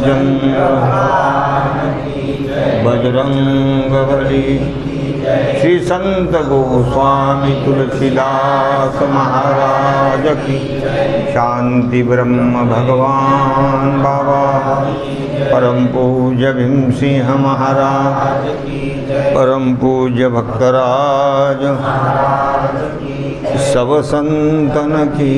रामचंद्र बजरंगबली। श्री संत गोस्वामी तुलसीदास महाराज की। शांति ब्रह्म भगवान बाबा परम पूज्य भीम सिंह महाराज, परम पूज्य भक्तराज सब संतन की।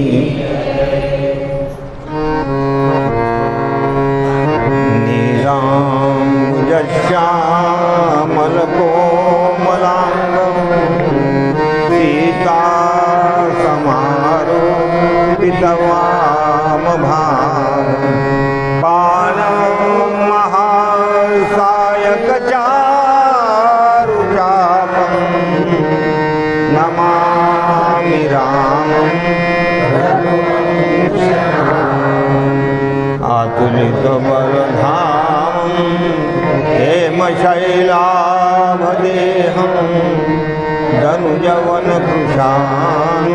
श्यामल कोमलांगं सीता समारोपितवामभागं बालं महासायकचारुचापं नमामि रामं अतुलितबलधामं हेमशैलाभदेहं धनुजवनकृशां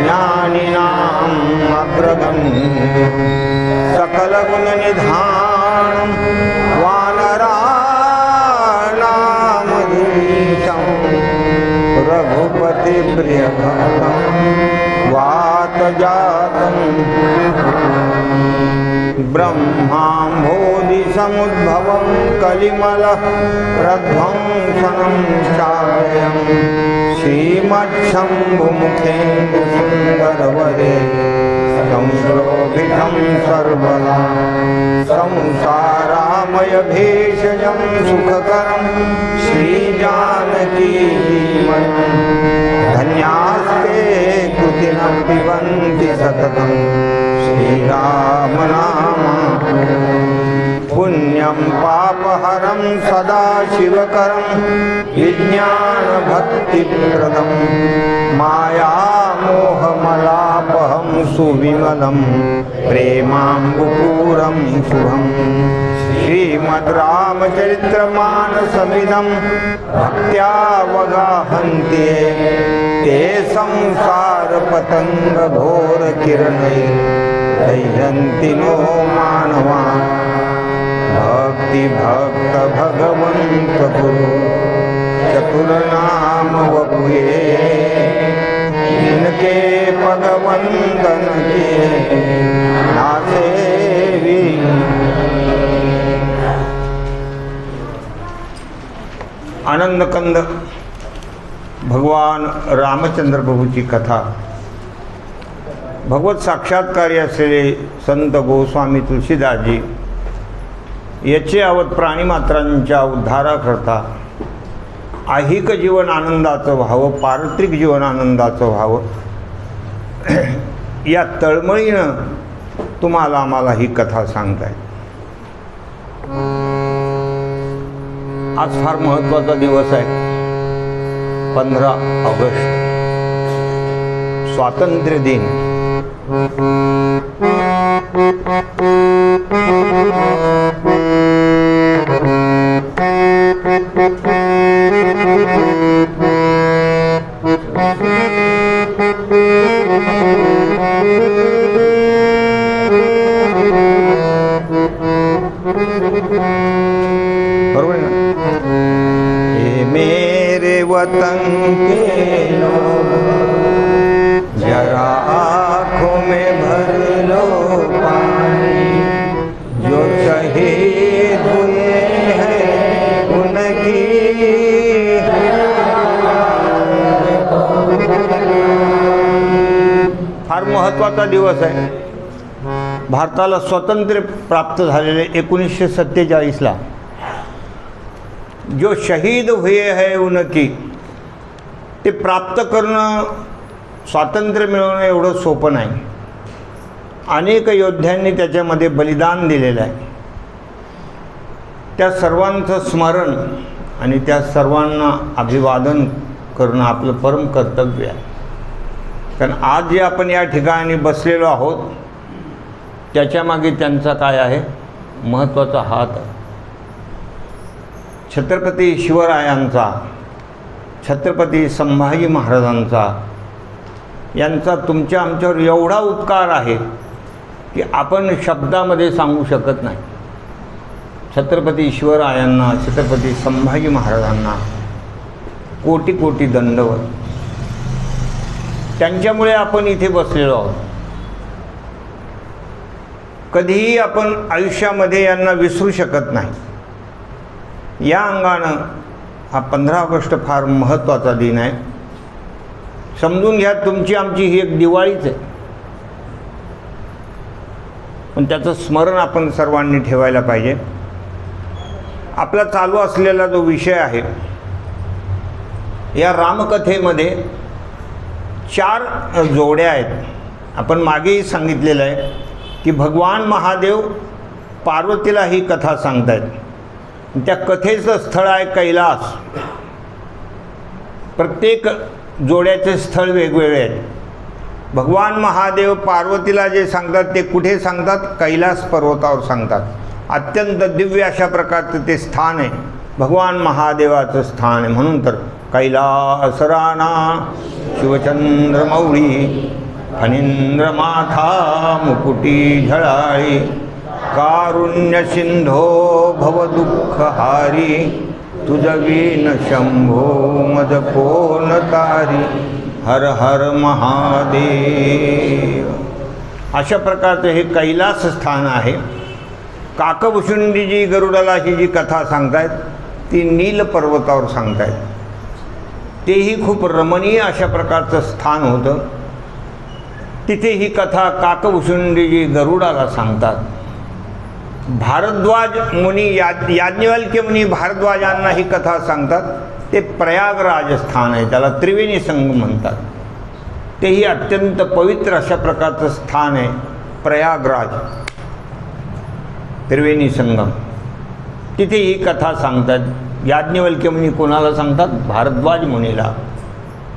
ज्ञानिनाम् अग्रगण्यं सकलगुणनिधानं वानराणामधीशं रघुपतिप्रियभक्तं वातजातं ब्रह्माम्भोधिसमुद्भवं कलिमलः प्रध्वंसनं चाभयं श्रीमच्छम्भुमुखेन्दुसुन्दरवरे संशोभितं सर्वदा संसारामयभेषजं सुखकरं श्रीजानकीमयं धन्यास्ते कृतिनं पिबन्ति सततं श्रीराम नाम। पुण्यं पापहरं सदा शिवकरं विज्ञानभक्तिप्रदं मायामोहमलापहं सुविमलं प्रेमाम्बुपूरं शुभं। श्रीमद्रामचरितमानसमिदं भक्त्यावगाहन्ति ते संसारपतङ्गघोरकिरणैः दह्यन्ति नो मानवान्। भक्ति भक्त भगवंत गुरु चतुर्नाम वपुए इनके पगवंदन के नासेवी। आनंदकंद भगवान रामचंद्र प्रभूची कथा। भगवत साक्षात्कारी असलेले संत गोस्वामी तुलसीदासजी याचे आवत प्राणीमात्रांच्या उद्धाराकरता ऐहिक जीवन आनंदाचं व्हावं, पारत्रिक जीवन आनंदाचं व्हावं या तळमळीनं तुम्हाला आम्हाला ही कथा सांगताय। आज फार महत्त्वाचा दिवस आहे, 15 ऑगस्ट स्वातंत्र्य दिन। बरोबर है ना? ये मेरे वतन के लोग जरा आँखों में भर लो पानी, जो शहीद हुए हैं उनकी। फार महत्त्वाचा दिवस आहे। भारताला स्वातंत्र्य प्राप्त झालेले 1947ला जो शहीद हुए हैं उनकी ते प्राप्त करणं, स्वातंत्र्य मिळवणं एवढं सोपं नाही। अनेक योद्ध्यांनी त्याच्यामध्ये बलिदान दिलेलं आहे। त्या सर्वांचं स्मरण आणि त्या सर्वांना अभिवादन करणं आपलं परम कर्तव्य आहे। कारण आज जे आपण या ठिकाणी बसलेलो आहोत त्याच्यामागे त्यांचा काय आहे, महत्त्वाचा हात आहे। छत्रपती शिवरायांचा, छत्रपती संभाजी महाराजांचा यांचा तुमच्या आमच्यावर एवढा उपकार आहे की आपण शब्दामध्ये सांगू शकत नाही। छत्रपती शिवरायांना, छत्रपती संभाजी महाराजांना कोटी कोटी दंडवत. त्यांच्यामुळे आपण इथे बसलेलो आहोत. कधीही आपण आयुष्यामध्ये यांना विसरू शकत नाही. या अंगानं हा 15 ऑगस्ट फार महत्त्वाचा दिन आहे. समजून घ्या, तुमची आमची ही एक दिवाळीच आहे, पण त्याचं स्मरण आपण सर्वांनी ठेवायला पाहिजे. आपला चालू असलेला जो विषय आहे, या रामकथेमध्ये 4 जोड्या आहेत. आपण मागेही सांगितलेलं आहे की भगवान महादेव पार्वतीला ही कथा सांगतायत. त्या कथेचं स्थळ आहे कैलास. प्रत्येक जोड्याचे स्थळ वेगवेगळे आहेत. भगवान महादेव पार्वतीला जे सांगतात ते कुठे सांगतात? कैलास पर्वतावर सांगतात. अत्यंत दिव्य अशा प्रकारचं ते स्थान आहे, भगवान महादेवाचं स्थान आहे. म्हणून तर कैलासराना शिवचंद्रमौळी फणींद्र माथा मुकुटी झळाळी कारुण्य सिंधो भवदुःखहारी तुझवीन शंभो मज कोण तारी हर हर महादेव. अशा प्रकारचं हे कैलास स्थान आहे. काकभूषुंडीजी गरुडाला ही जी कथा सांगतायत ती नील पर्वतावर सांगतायत. तेही खूप रमणीय अशा प्रकारचं स्थान होतं. तिथे ही कथा काकभूषुंडीजी गरुडाला सांगतात. भारद्वाज मुनी याज्ञवल्क्य मुनी भारद्वाजांना ही कथा सांगतात. ते प्रयागराज स्थान आहे, त्याला त्रिवेणी संगम म्हणतात. तेही अत्यंत पवित्र अशा प्रकारचं स्थान आहे प्रयागराज, त्रिवेणी संगम. तिथे ही कथा सांगतात. याज्ञवल्क्य मुनी कोणाला सांगतात? भारद्वाज मुनीला.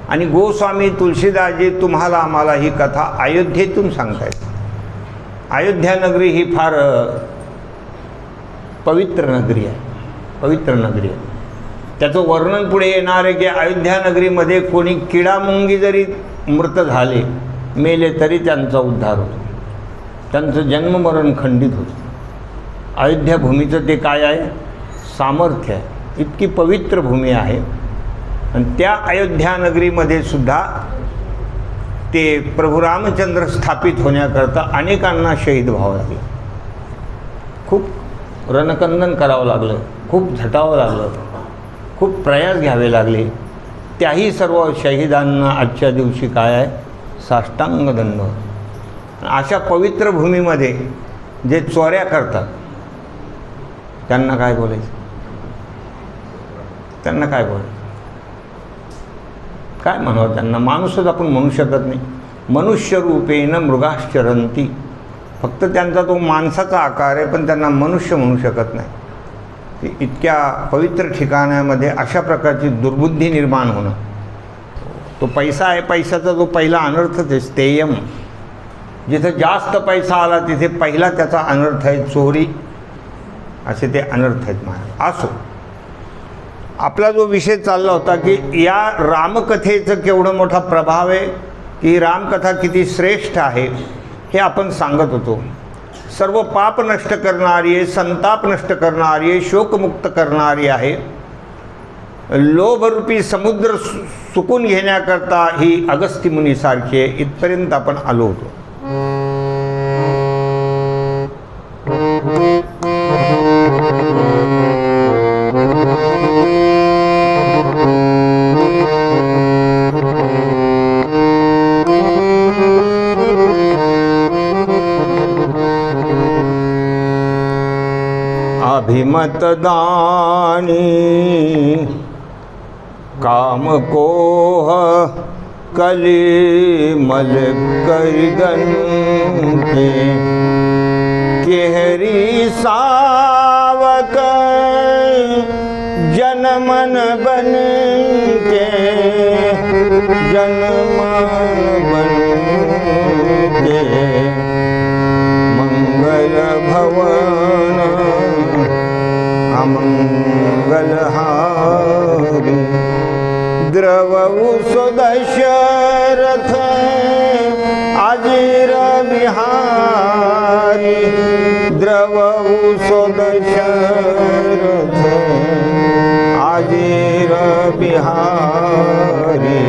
आणि गोस्वामी तुलसीदासजी तुम्हाला आम्हाला ही कथा अयोध्येतून सांगतायत. अयोध्या नगरी ही फार पवित्र नगरी आहे, पवित्र नगरी आहे. त्याचं वर्णन पुढे येणार आहे की अयोध्या नगरीमध्ये कोणी किडामुंगी जरी मृत झाले, मेले, तरी त्यांचा उद्धार होतो, त्यांचं जन्ममरण खंडित होतं. अयोध्या भूमीचं ते काय आहे? सामर्थ्य आहे. इतकी पवित्र भूमी आहे. आणि त्या अयोध्या नगरीमध्ये सुद्धा ते प्रभू रामचंद्र स्थापित होण्याकरता अनेकांना शहीद व्हावं लागलं. खूप रणकंदन करावं लागलं, खूप झटावं लागलं, खूप प्रयास घ्यावे लागले. त्याही सर्व शहीदांना आजच्या दिवशी काय आहे? साष्टांग दंड. अशा पवित्र भूमीमध्ये जे चोऱ्या करतात त्यांना काय बोलायचं? त्यांना काय बोलायचं? काय म्हणावं त्यांना? माणूसच आपण म्हणू शकत नाही. मनुष्य रूपेण मृगाश्चरंती. फक्त त्यांचा तो माणसाचा आकार आहे, पण त्यांना मनुष्य म्हणू शकत नाही. इतक्या पवित्र ठिकाणामध्ये अशा प्रकारची दुर्बुद्धी निर्माण होणं. तो पैसा आहे, पैशाचा जो पहिला अनर्थच आहे स्थेयम. जिथं जास्त पैसा आला तिथे पहिला त्याचा अनर्थ आहे चोरी. असे ते अनर्थ आहेत महाराज. असो, आपला जो विषय चालला होता की या रामकथेचं केवढं मोठा प्रभाव आहे, की रामकथा किती श्रेष्ठ आहे हे आपण सांगत होतो. सर्व पाप नष्ट करणारी आहे, संताप नष्ट करणारी आहे, शोकमुक्त करणारी आहे. लोभरूपी समुद्र सुकून घेण्याकरता ही अगस्त्य मुनीसारखी आहे. इथपर्यंत आपण आलो होतो. अभिमतदानी कामकोह कलिमल करदन के केहरी सावक जनमन बन के जनमन बन के मंगल भवन अमंगलहारी द्रवउ सुदशरथ अजिर बिहारी द्रव पुरवू दशरथ आजीर बिहारी।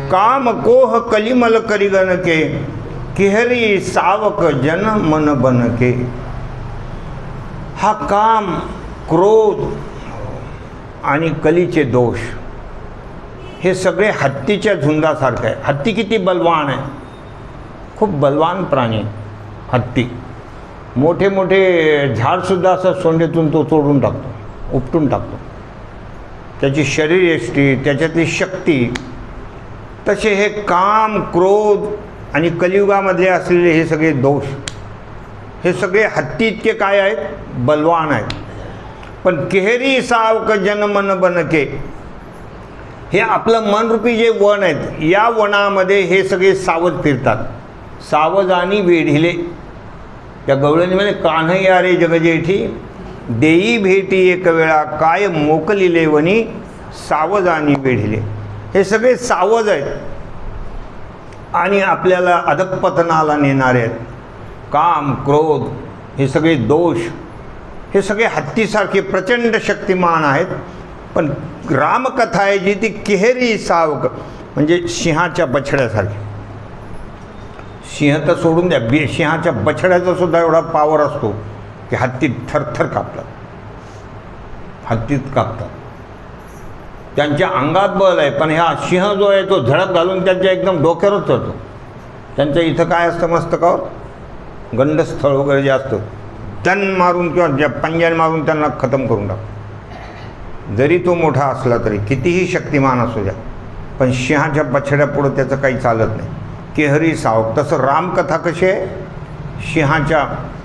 काम कोह कलिमल करिगन के केहरी सावक जन मन बनके। हा काम, क्रोध आणि कलीचे दोष हे सगळे हत्तीच्या झुंडासारखं आहे. हत्ती किती बलवान आहे, खूप बलवान प्राणी हत्ती. मोठे मोठे झाडसुद्धा असं सोंडेतून तो तोडून टाकतो, उपटून टाकतो. त्याची शरीरयष्टी, त्याच्यातली शक्ती. तसे हे काम, क्रोध आणि कलियुगामधले असलेले हे सगळे दोष, हे सगळे हत्ती इतके काय आहेत, बलवान आहेत. पण केहरी सावक जन मन बनके, हे आपलं मनरूपी जे वन आहेत, या वनामध्ये हे सगळे सावध फिरतात. सावध आणि वेढिले. त्या गवळणीमध्ये कान्हैया रे जगजेठी देई भेटी एक वेळा काय मोकलिले वनी सावध आणि वेढिले. हे सगळे सावध आहेत आणि आपल्याला अधःपतनाला नेणारे आहेत. काम, क्रोध हे सगळे दोष, हे सगळे हत्तीसारखे प्रचंड शक्तिमान आहेत. पण रामकथा आहे जी ती केहरी सावक, म्हणजे सिंहाच्या बछड्यासारखी. सिंह तर सोडून द्या, सिंहाच्या बछड्याचा सुद्धा एवढा पावर असतो की हत्ती थरथर कापतात, हत्तीत कापतात. त्यांच्या अंगात बल आहे, पण ह्या सिंह जो आहे तो झडप घालून त्यांच्या एकदम डोक्यावरच चढतो. त्यांच्या इथं काय असतं मस्तकावर, गंडस्थळ वगैरे जे असतं, तन मारून किंवा ज्या पंजाने मारून त्यांना खतम करून टाकतो. जरी तो मोठा असला तरी, कितीही शक्तिमान असू द्या, पण सिंहाच्या बछड्यापुढं त्याचं काही चालत नाही. केहरी सावक. तसं रामकथा कशी आहे,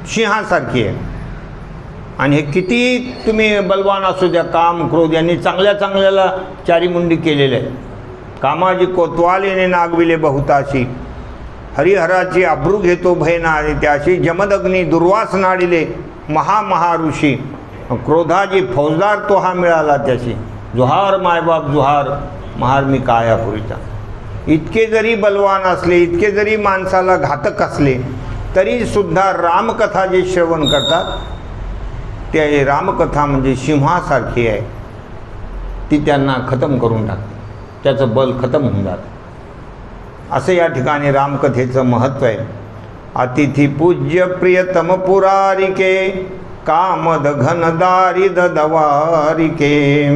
सिंहासारखी आहे. आणि हे किती तुम्ही बलवान असू द्या, काम, क्रोध यांनी चांगल्या चांगल्याला चारीमुंडी केलेले आहे. कामाजी कोतवालीने नागविले बहुताशी, हरिहराची अब्रू घेतो भय नारी त्याशी. जमदग्नी दुर्वास नाडिले महामहाऋषी, क्रोधाजी फौजदार तो हा मिळाला त्याशी. जुहार मायबाप जुहार, महार मी कायापुरीचा. इतके जरी बलवान असले, इतके जरी माणसाला घातक असले, तरीसुद्धा रामकथा जे श्रवण करतात, ते रामकथा म्हणजे सिंहासारखी आहे. ती त्यांना खतम करून टाकते, त्याचं बल खतम होऊन जातं. असं या ठिकाणी रामकथेचं महत्त्व आहे. अतिथी पूज्य प्रियतम पुरारिके, कामद घन दारिद दवारिके.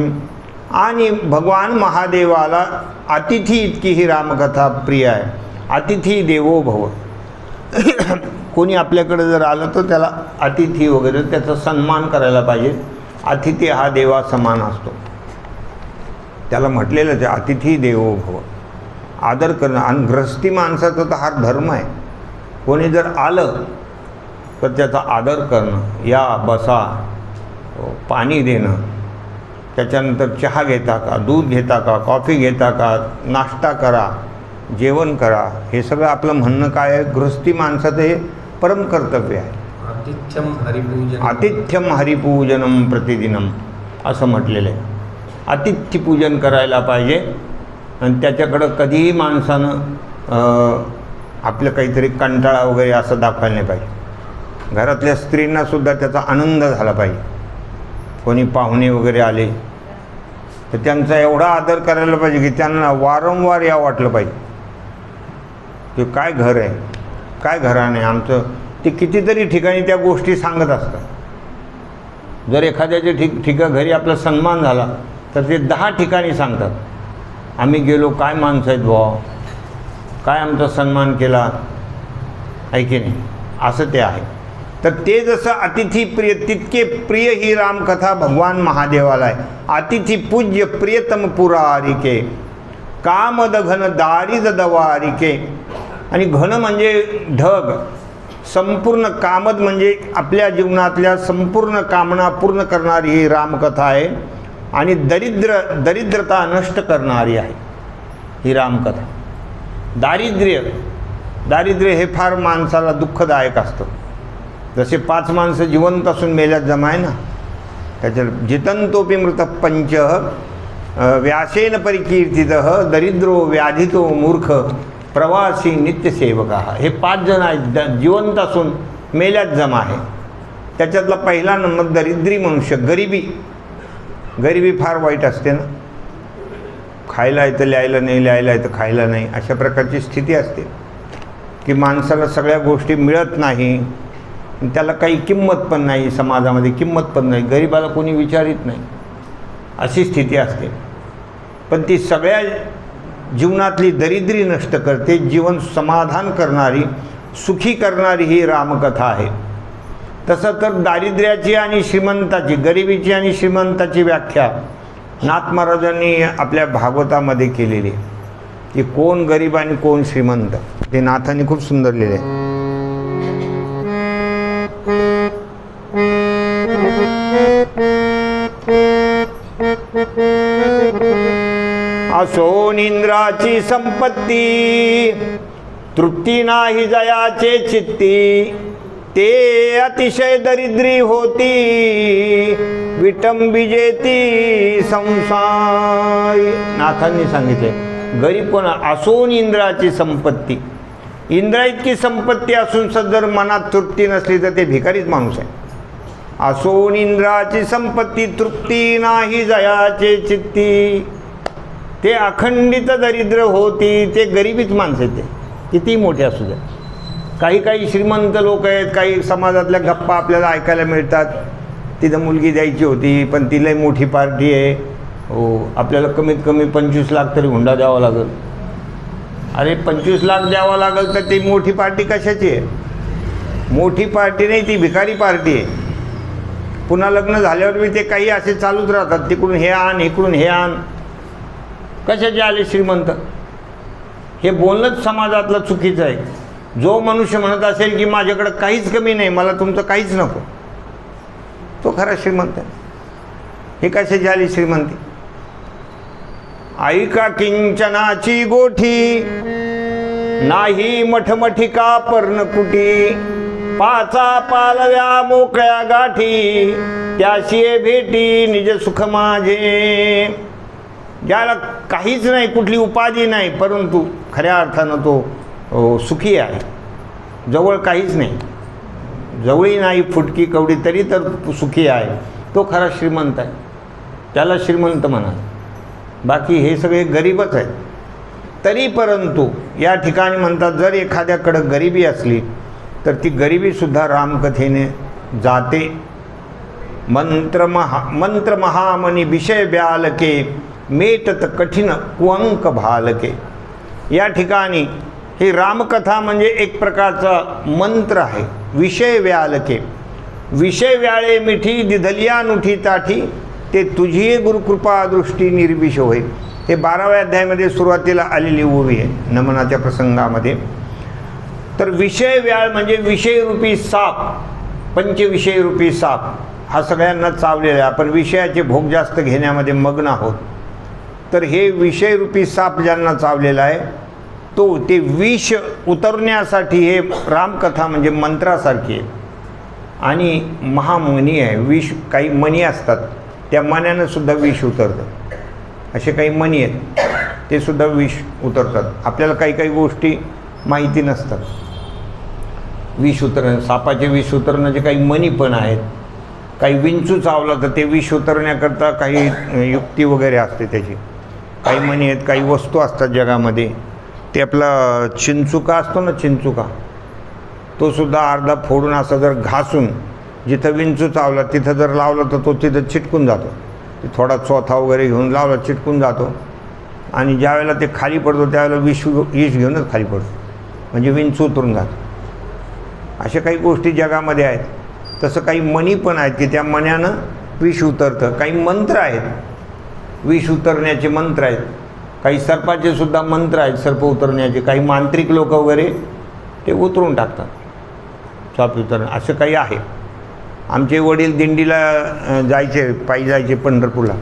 आणि भगवान महादेवाला अतिथी इतकी ही रामकथा प्रिय आहे. अतिथी देवो भव. कोणी आपल्याकडे जर आलं तर त्याला अतिथी वगैरे त्याचा सन्मान करायला पाहिजे. अतिथी हा देवा समान असतो, त्याला म्हटलेलंच आहे अतिथी देवो भव. आदर करणं. आणि गृहस्थी माणसाचा तर हा धर्म आहे. कोणी जर आलं तर त्याचा आदर करणं, या बसा, पाणी देणं, त्याच्यानंतर चहा घेता का, दूध घेता का, कॉफी घेता का, नाश्ता करा, जेवण करा. हे सगळं आपलं म्हणणं काय आहे, गृहस्थी माणसाचं हे परम कर्तव्य आहे. आतिथ्यम हरिपूजनम प्रतिदिनम असं म्हटलेलं आहे. आतिथ्यपूजन करायला पाहिजे. आणि त्याच्याकडं कधीही माणसानं आपलं काहीतरी कंटाळा वगैरे असं दाखवायला नाही पाहिजे. घरातल्या स्त्रींनासुद्धा त्याचा आनंद झाला पाहिजे. कोणी पाहुणे वगैरे आले तर त्यांचा एवढा आदर करायला पाहिजे की त्यांना वारंवार या वाटलं पाहिजे. ते काय घर आहे, काय घराणे आमचं, ते कितीतरी ठिकाणी त्या गोष्टी सांगत असतात. जर एखाद्याच्या घरी आपला सन्मान झाला तर ते 10 ठिकाणी सांगतात, आम्ही गेलो, काय माणसं आहेत भाऊ, काय आमचा सन्मान केला, आहे की नाही, असं ते आहे. तर ते जसं अतिथी प्रिय, तितके प्रिय ही रामकथा भगवान महादेवाला आहे. अतिथी पूज्य प्रियतम पुरारिके, कामद घन दारिद दवारिके. आणि घन म्हणजे ढग, संपूर्ण कामद म्हणजे आपल्या संपूर्ण कामना पूर्ण करणारी ही रामकथा आहे. आणि दरिद्रता नष्ट करणारी आहे ही रामकथा. दारिद्र्य हे फार माणसाला दुःखदायक असतं. जसे 5 माणसं जिवंत असून मेल्यात जमाय ना, त्याच्यात जितंतोपि मृत पंच व्यासेन परिकीर्तितः दरिद्रो व्याधितो मूर्ख प्रवासी नित्यसेवका. हे 5 जण आहेत जिवंत असून मेल्यात जमा आहे. त्याच्यातला पहिला नंबर दरिद्री मनुष्य. गरिबी फार वाईट असते ना. खायला येतं लिहायला नाही, लिहायला येतं खायला नाही, अशा प्रकारची स्थिती असते की माणसाला सगळ्या गोष्टी मिळत नाही, त्याला काही किंमत पण नाही, समाजामध्ये किंमत पण नाही, गरिबाला कोणी विचारित नाही, अशी स्थिती असते. पण ती सगळ्या जीवनातली दरिद्री नष्ट करते, जीवन समाधान करणारी, सुखी करणारी ही रामकथा आहे. तसं तर दारिद्र्याची आणि श्रीमंताची, गरिबीची आणि श्रीमंताची व्याख्या नाथ महाराजांनी आपल्या भागवतामध्ये केलेली आहे की कोण गरीब आणि कोण श्रीमंत. ते नाथांनी खूप सुंदर लिहिले. असो निंद्राची संपत्ती तृप्ती नाही जयाचे चित्ती, ते अतिशय दरिद्री होती विटंबिजेती संसार. नाथांनी सांगितले गरीब कोण. असोन इंद्राची संपत्ती. इंद्रा इतकी संपत्ती असून जर मनात तृप्ती नसली तर ते भिकारीच माणूस आहे. असोन इंद्राची संपत्ती तृप्ती नाही जयाचे चित्ती, ते अखंडित दरिद्र होती. ते गरिबीच माणसं आहेत, ते किती मोठे असू द्या. काही श्रीमंत लोक आहेत, काही समाजातल्या गप्पा आपल्याला ऐकायला मिळतात. तिथं मुलगी द्यायची होती पण तिलाही मोठी पार्टी आहे, हो आपल्याला कमीत कमी 25 लाख तरी हुंडा द्यावा लागेल. अरे 25 लाख द्यावा लागेल तर ती मोठी पार्टी कशाची आहे? मोठी पार्टी नाही, ती भिकारी पार्टी आहे. पुन्हा लग्न झाल्यावर मी ते काही असे चालूच राहतात, तिकडून हे आण इकडून हे आण. कशाचे आले श्रीमंत? हे बोलणंच समाजातलं चुकीचं आहे. जो मनुष्य म्हणत असेल की माझ्याकडं काहीच कमी नाही, मला तुमचं काहीच नको, तो खरा श्रीमंत आहे. हे कशाची आली श्रीमंती? ऐका किंचनाची गोठी नाही मठमठिका पर्णकुटी, पाचा पालव्या मोकळ्या गाठी त्याशी भेटी निज सुख माझे. ज्याला काहीच नाही, कुठली उपाधी नाही, परंतु खऱ्या अर्थानं तो सुखी आहे. जवळ काहीच नाही, जवळी नाही फुटकी कवडी तरी तर सुखी आहे, तो खरा श्रीमंत आहे. त्याला श्रीमंत म्हणा. बाकी हे सगळे गरीबच आहेत. तरी परंतु या ठिकाणी म्हणतात जर एखाद्याकडं गरिबी असली तर ती गरिबीसुद्धा रामकथेने जाते. मंत्र महामनी विषय ब्यालके मेटत कठीण कुअंक भालके. या ठिकाणी ही रामकथा म्हणजे एक प्रकारचा मंत्र आहे. विषय व्यालके, विषय व्याळे मिठी दिधलिया नुठी ताठी, ते तुझी गुरुकृपा दृष्टी निर्विष होय. हे 12व्या अध्यायामध्ये सुरुवातीला आलेली ओवी आहे नमनाच्या प्रसंगामध्ये. तर विषय व्याळ म्हणजे विषयरूपी साप, पंचविषयरूपी साप हा सगळ्यांना चावलेला आहे. आपण विषयाचे भोग जास्त घेण्यामध्ये मग्न आहोत. तर हे विषयरूपी साप ज्यांना चावलेला आहे तो ते विष उतरण्यासाठी हे रामकथा म्हणजे मंत्रासारखी आहे. आणि महामणी आहे. विष, काही मणी असतात, त्या मण्यानं सुद्धा विष उतरतं. असे काही मणी आहेत, ते सुद्धा विष उतरतात. आपल्याला काही गोष्टी माहिती नसतात. विष उतरणं, सापाचे विष उतरण्याचे काही मणी पण आहेत. काही विंचू चावला तर ते विष उतरण्याकरता काही युक्ती वगैरे असते त्याची. काही मणी आहेत, काही वस्तू असतात जगामध्ये. ते आपला चिंचुका असतो ना, चिंचुका, तो सुद्धा अर्धा फोडून असा जर घासून जिथं विंचू चावला तिथं जर लावला तर तो तिथं चिटकून जातो. ते थोडा चोथा वगैरे घेऊन लावला चिटकून जातो. आणि ज्यावेळेला ते खाली पडतो त्यावेळेला विष घेऊनच खाली पडतो, म्हणजे विंचू उतरून जातो. अशा काही गोष्टी जगामध्ये आहेत. तसं काही मणी पण आहेत की त्या मण्यानं विष उतरतं. काही मंत्र आहेत, विष उतरण्याचे मंत्र आहेत. काही सर्पाचे सुद्धा मंत्र आहेत, सर्प उतरण्याचे. काही मांत्रिक लोक वगैरे ते उतरून टाकतात, साप उतरणं, असं काही आहे. आमचे वडील दिंडीला जायचे, पायी जायचे पंढरपूरला.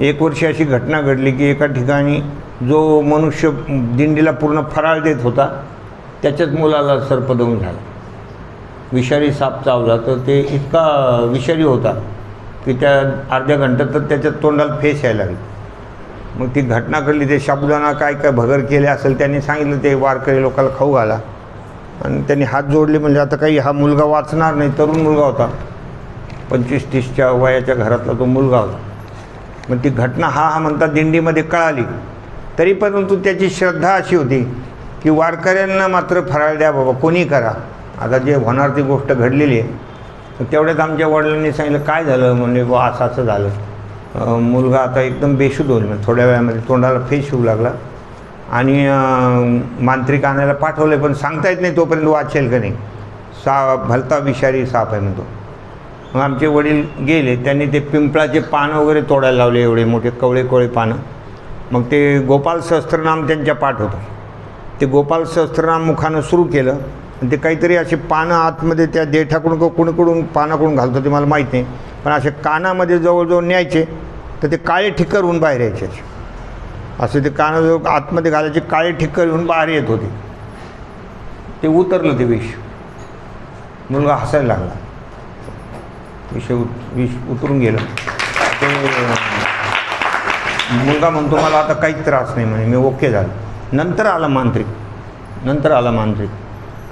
एक वर्षी अशी घटना घडली की एका ठिकाणी जो मनुष्य दिंडीला पूर्ण फराळ देत होता त्याच्याच मुलाला सर्पदंश झाला. विषारी साप चावला. तर ते इतका विषारी होता की त्या अर्ध्या घंट्यात तर त्याच्या तोंडाला फेस यायला लागली. मग ती घटना घडली. ते साबुदाणा काय काय भगर केले असेल त्यांनी सांगितलं ते वारकरी लोकांना खाऊ घाला. आणि त्यांनी हात जोडले. म्हणजे आता काही हा मुलगा वाचणार नाही. तरुण मुलगा होता, 25-30च्या वयाच्या घरातला तो मुलगा होता. मग ती घटना हा म्हणतात दिंडीमध्ये कळाली. तरी परंतु त्याची श्रद्धा अशी होती की वारकऱ्यांना मात्र फराळ द्या बाबा, कोणी करा, आता जे होणार ती गोष्ट घडलेली आहे. तर तेवढ्यात आमच्या वडिलांनी सांगितलं काय झालं. म्हणजे बा असं असं झालं, मुलगा आता एकदम बेशुद्ध होईल. म्हणजे थोड्या वेळामध्ये तोंडाला फेस येऊ लागला आणि मांत्रिक आणायला पाठवले, पण सांगता येत नाही तोपर्यंत वाचेल का नाही. भलता विषारी साप आहे म्हणतो. मग आमचे वडील गेले. त्यांनी ते पिंपळाचे पानं वगैरे तोडायला लावले, एवढे मोठे कवळे पानं. मग ते गोपाल सहस्त्रनाम त्यांच्या पाठ होतं. ते गोपाल सहस्त्रनाम मुखानं सुरू केलं आणि ते काहीतरी असे पानं आतमध्ये त्या देठाकडून कुणीकडून पानाकडून घालतो ते मला माहीत नाही, पण असे कानामध्ये जवळजवळ न्यायचे तर ते काळे ठिक्कर होऊन बाहेर यायचे. असे ते कानाजवळ आतमध्ये घालायचे, काळे ठिक्कर येऊन बाहेर येत होते. ते उतरलं ते विष. मुलगा हसायला लागला. विष उतरून गेलं. ते मुलगा म्हणतो मला आता काहीच त्रास नाही म्हणे, मी ओके झालं. नंतर आला मांत्रिक.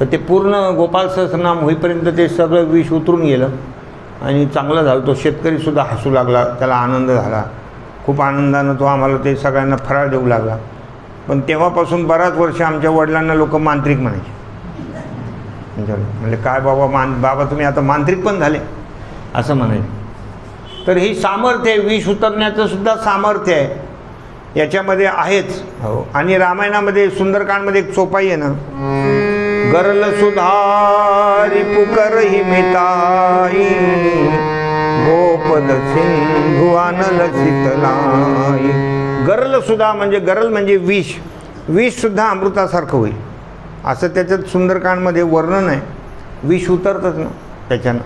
तर ते पूर्ण गोपाल सहस्त्रनाम होईपर्यंत ते सगळं विष उतरून गेलं आणि चांगलं झालं. तो शेतकरीसुद्धा हसू लागला, त्याला आनंद झाला. खूप आनंदानं तो आम्हाला ते सगळ्यांना फराळ देऊ लागला. पण तेव्हापासून बराच वर्ष आमच्या वडिलांना लोक मांत्रिक म्हणायचे. म्हणजे काय बाबा बाबा तुम्ही आता मांत्रिक पण झाले असं म्हणायचे. तर ही सामर्थ्य आहे, विष उतरण्याचं सुद्धा सामर्थ्य आहे याच्यामध्ये आहेच. हो. आणि रामायणामध्ये सुंदरकांडमध्ये एक चोपाई आहे ना, गरल सुधारी पुकरही मिताई, गोपद सिंधू आणल शीतलाई. गरल सुद्धा म्हणजे गरल म्हणजे विष सुद्धा अमृतासारखं होईल असं त्याच्यात सुंदरकांडमध्ये वर्णन आहे. विष उतरतच ना त्याच्यानं.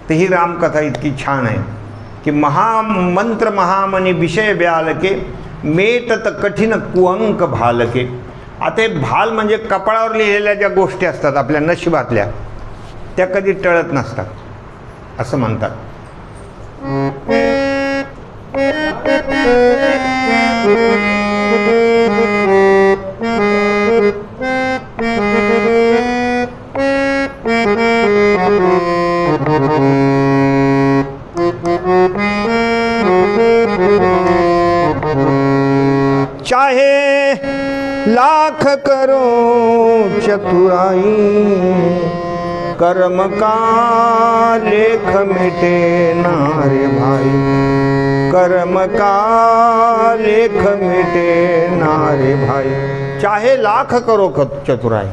तर ही रामकथा इतकी छान आहे की महामंत्र महामनी विषय ब्यालके, मेटत कठीण कुअंक भालके. आता हे भाल म्हणजे कपाळावर लिहिलेल्या ज्या गोष्टी असतात आपल्या नशिबातल्या, त्या कधी टळत नसतात असं म्हणतात. चाहे लाख करो चतुराई, कर्म का लेख मिटे नारे भाई, कर्म का लेख मिटे नारे भाई. चाहे लाख करो चतुराई,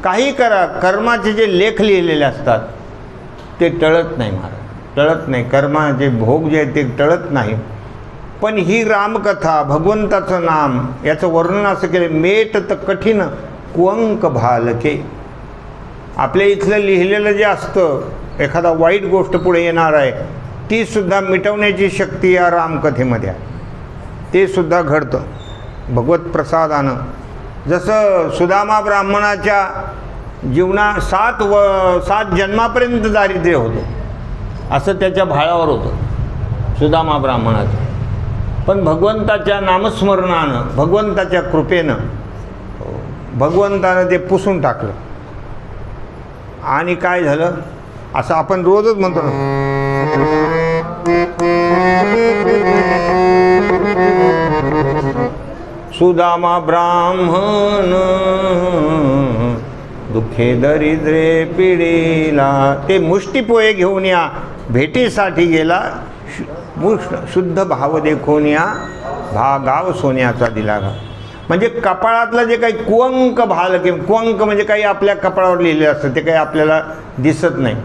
काही करा, कर्माचे जे लेख लिहिलेले असतात ते टळत नाही महाराज, टळत नाही. कर्माचे भोग जे आहेत ते टळत नाही. पण ही रामकथा, भगवंताचं नाम, याचं वर्णन असं केलं, मेटत कठीण कुअंक भालके. आपल्या इथलं लिहिलेलं जे असतं, एखादा वाईट गोष्ट पुढे येणार आहे ती सुद्धा मिटवण्याची शक्ती या रामकथेमध्ये आहे. ते सुद्धा घडतं भगवत प्रसादानं. जसं सुदामा ब्राह्मणाच्या जीवना 7 जन्मापर्यंत दारिद्र्य होतं, असं त्याच्या भाळावर होतं सुदामा ब्राह्मणाचं. पण भगवंताच्या नामस्मरणानं, भगवंताच्या कृपेनं, भगवंतानं ते पुसून टाकलं. आणि काय झालं असं आपण रोजच म्हणतो ना, सुदामा ब्राह्मण दुःखे दरिद्रे पिढीला. ते मुष्टीपोहे घेऊन या भेटीसाठी गेला, शुद्ध भाव देखून या गाव सोन्याचा दिला गा. म्हणजे कपाळातलं जे काही कुअंक भालके, कुअंक म्हणजे काही आपल्या कपाळावर लिहिले असतं, ते काही आपल्याला दिसत नाही.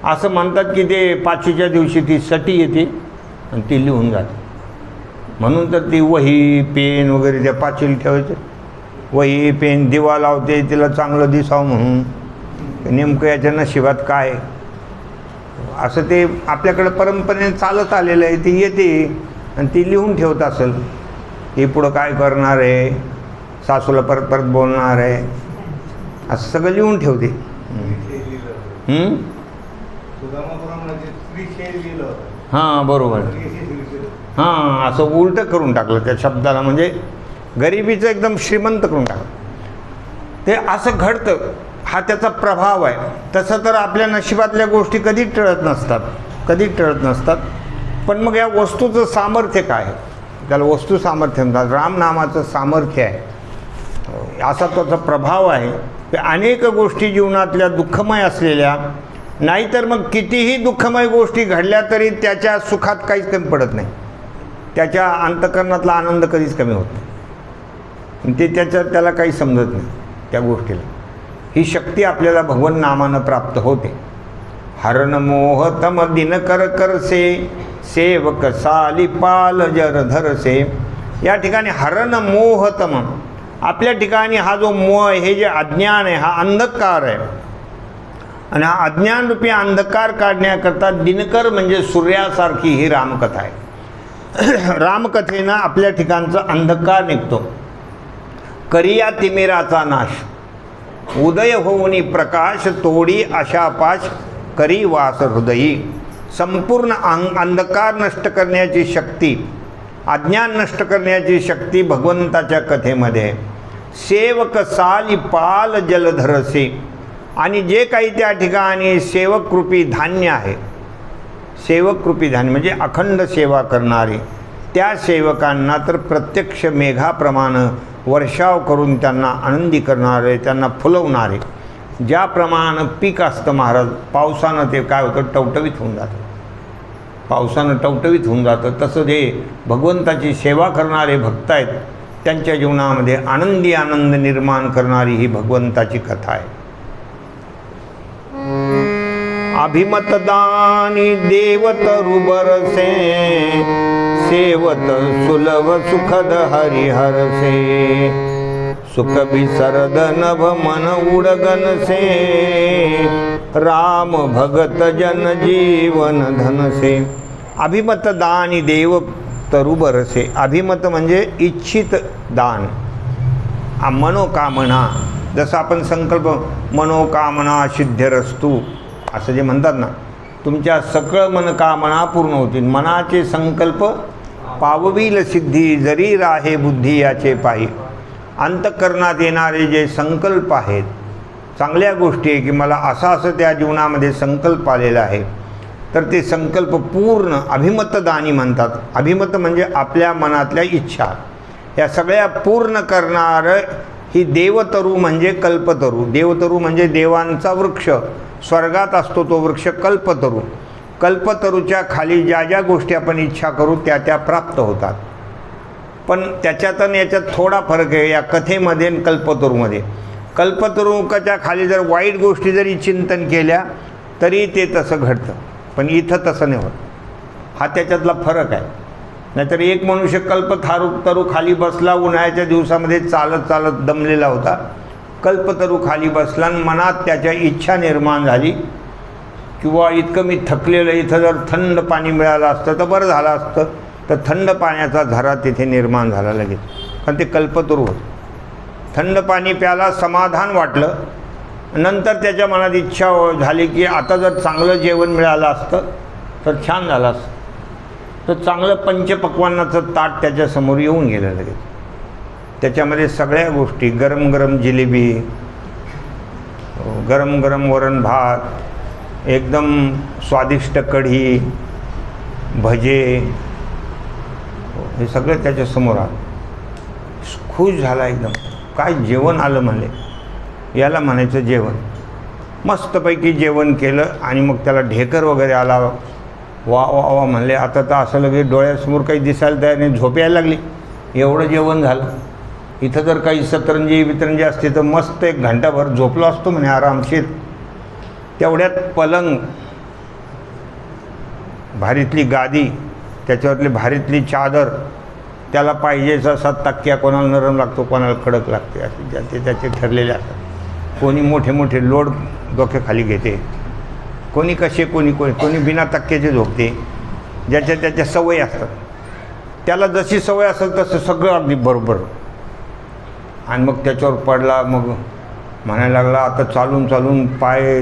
असं म्हणतात की ते पाचवीच्या दिवशी ती सटी येते आणि ती लिहून जाते. म्हणून तर ती वही पेन वगैरे त्या पाचवीला ठेवायचं. वही पेन दिवा लावते तिला चांगलं दिसावं म्हणून. नेमकं याच्या नशिबात काय असं ते आपल्याकडं परंपरेने चालत आलेलं आहे. ती येते आणि ती लिहून ठेवत असेल, हे पुढं काय करणार आहे, सासूला परत परत बोलणार आहे, असं सगळं लिहून ठेवते. सुदामा ब्राह्मणाचे स्त्री लिहिलं होतं. हां बरोबर, हां असं उलटं करून टाकलं त्या शब्दाला, म्हणजे गरिबीचं एकदम श्रीमंत करून टाकलं. ते असं घडतं, हा त्याचा प्रभाव आहे. तसं तर आपल्या नशिबातल्या गोष्टी कधीच टळत नसतात, कधीच टळत नसतात. पण मग या वस्तूचं सामर्थ्य काय आहे, त्याला वस्तू सामर्थ्य म्हणतात. रामनामाचं सामर्थ्य आहे, असा त्याचा प्रभाव आहे. की अनेक गोष्टी जीवनातल्या दुःखमय असलेल्या, नाहीतर मग कितीही दुःखमय गोष्टी घडल्या तरी त्याच्या सुखात काहीच कमी पडत नाही, त्याच्या अंतःकरणातला आनंद कधीच कमी होत नाही. ते त्याला काही समजत नाही त्या गोष्टीला. ही शक्ती आपल्याला भगवन नामानं प्राप्त होते. हरण मोह तम दिनकर करसे, सेवक साली पाल जरधरसे. या ठिकाणी हरण मोह तम, आपल्या ठिकाणी हा जो मोह, हे जे अज्ञान आहे, हा अंधकार आहे. आणि हा अज्ञानरूपी अंधकार काढण्याकरता दिनकर म्हणजे सूर्यासारखी ही रामकथा आहे. रामकथेनं आपल्या ठिकाणचा अंधकार निघतो. करिया तिमिराचा नाश, उदय होऊनी प्रकाश, तोडी आशापाश करी वास हृदयी. संपूर्ण अंधकार नष्ट करण्याची शक्ती, अज्ञान नष्ट करण्याची शक्ती भगवंताच्या कथेमध्ये. सेवक साली पाल जलधरसे, आणि जे काही त्या ठिकाणी सेवकरूपी धान्य आहे, सेवकरूपी धान्य म्हणजे अखंड सेवा करणारे, त्या सेवकांना तर प्रत्यक्ष मेघाप्रमाणे वर्षाव करून त्यांना आनंदी करणारे, त्यांना फुलवणारे. ज्याप्रमाणे पीक असतं महाराज, पावसानं ते काय होतं, टवटवीत होऊन जातं, पावसानं टवटवीत होऊन जातं. तसं जे भगवंताची सेवा करणारे भक्त आहेत, त्यांच्या जीवनामध्ये आनंदी आनंद निर्माण करणारी ही भगवंताची कथा आहे. अभिमतदानी देवतरु बरसे, सेवत सुलभ सुखद हरिहरसे. सुख बिसरद नभ मन उडगनसे, राम भगत जन जीवन धनसे. अभिमत दानी देव तरु बरसे. अभिमत म्हणजे इच्छित दान, मनोकामना. जसं आपण संकल्प मनोकामना सिद्ध्यरस्तु असं जे म्हणतात ना, तुमच्या सकळ मनोकामना पूर्ण होतील. मनाचे संकल्प पाववील सिद्धी, जरी राहे बुद्धी याचे पायी. अंतःकरणात येणारे जे संकल्प आहेत, चांगल्या गोष्टी आहे की मला असं त्या जीवनामध्ये संकल्प आलेला आहे, तर ते संकल्प पूर्ण अभिमतदानी म्हणतात. अभिमत म्हणजे आपल्या मनातल्या इच्छा, या सगळ्या पूर्ण करणारं ही देवतरू म्हणजे कल्पतरू. देवतरू म्हणजे देवांचा वृक्ष, स्वर्गात असतो तो वृक्ष कल्पतरू. कल्पतरूच्या खाली ज्या ज्या गोष्टी आपण इच्छा करू त्या त्या प्राप्त होतात. पण त्याच्यात आणि याच्यात थोडा फरक आहे या कथेमध्ये आणि कल्पतरूमध्ये. कल्पतरूच्या खाली जर वाईट गोष्टी जरी चिंतन केल्या तरी ते तसं घडतं, पण इथं तसं नाही होत. हा त्याच्यातला फरक आहे. नाहीतर एक मनुष्य कल्पतरू खाली बसला, उन्हाळ्याच्या दिवसामध्ये चालत चालत दमलेला होता, कल्पतरू खाली बसला आणि मनात त्याच्या इच्छा निर्माण झाली, किंवा इतकं मी थकलेलं, इथं जर थंड पाणी मिळालं असतं तर बरं झालं असतं, तर थंड पाण्याचा झरा तिथे निर्माण झाला लगेच, कारण ते कल्पतरू होतं. थंड पाणी प्याला, समाधान वाटलं, नंतर त्याच्या मनात इच्छा झाली की आता जर चांगलं जेवण मिळालं असतं तर छान झालं असतं. तर चांगलं पंचपक्वान्नाचं ताट त्याच्यासमोर येऊन गेलं लगेच. त्याच्यामध्ये सगळ्या गोष्टी, गरम गरम जिलेबी, गरम गरम वरण भात, एकदम स्वादिष्ट कढी, भजे, हे सगळं त्याच्यासमोर आलं. खुश झाला एकदम. काय जेवण आलं म्हणले, याला म्हणायचं जेवण. मस्तपैकी जेवण केलं आणि मग त्याला ढेकर वगैरे आला, वा वा वा म्हणले. आता तर असं लगेच डोळ्यासमोर काही दिसायला तयार नाही, झोप यायला लागली, एवढं जेवण झालं. इथं जर काही सतरंजी असते तर मस्त एक घंटाभर झोपलो असतो म्हणे आरामशीर. तेवढ्यात पलंग, भारीतली गादी, त्याच्यावरली भारीतली चादर, त्याला पाहिजे असा तक्क्या, कोणाला नरम लागतो कोणाला कडक लागते, असे ज्याचे त्याचे ठरलेले असतात. कोणी मोठे मोठे लोड डोक्याखाली घेते, कोणी कसे, कोणी बिना तक्क्याचे झोपते, ज्याच्या त्याच्या सवयी असतात. त्याला जशी सवय असेल तसं सगळं अगदी बरोबर. आणि मग त्याच्यावर पडला, मग म्हणायला लागला आता चालून चालून पाय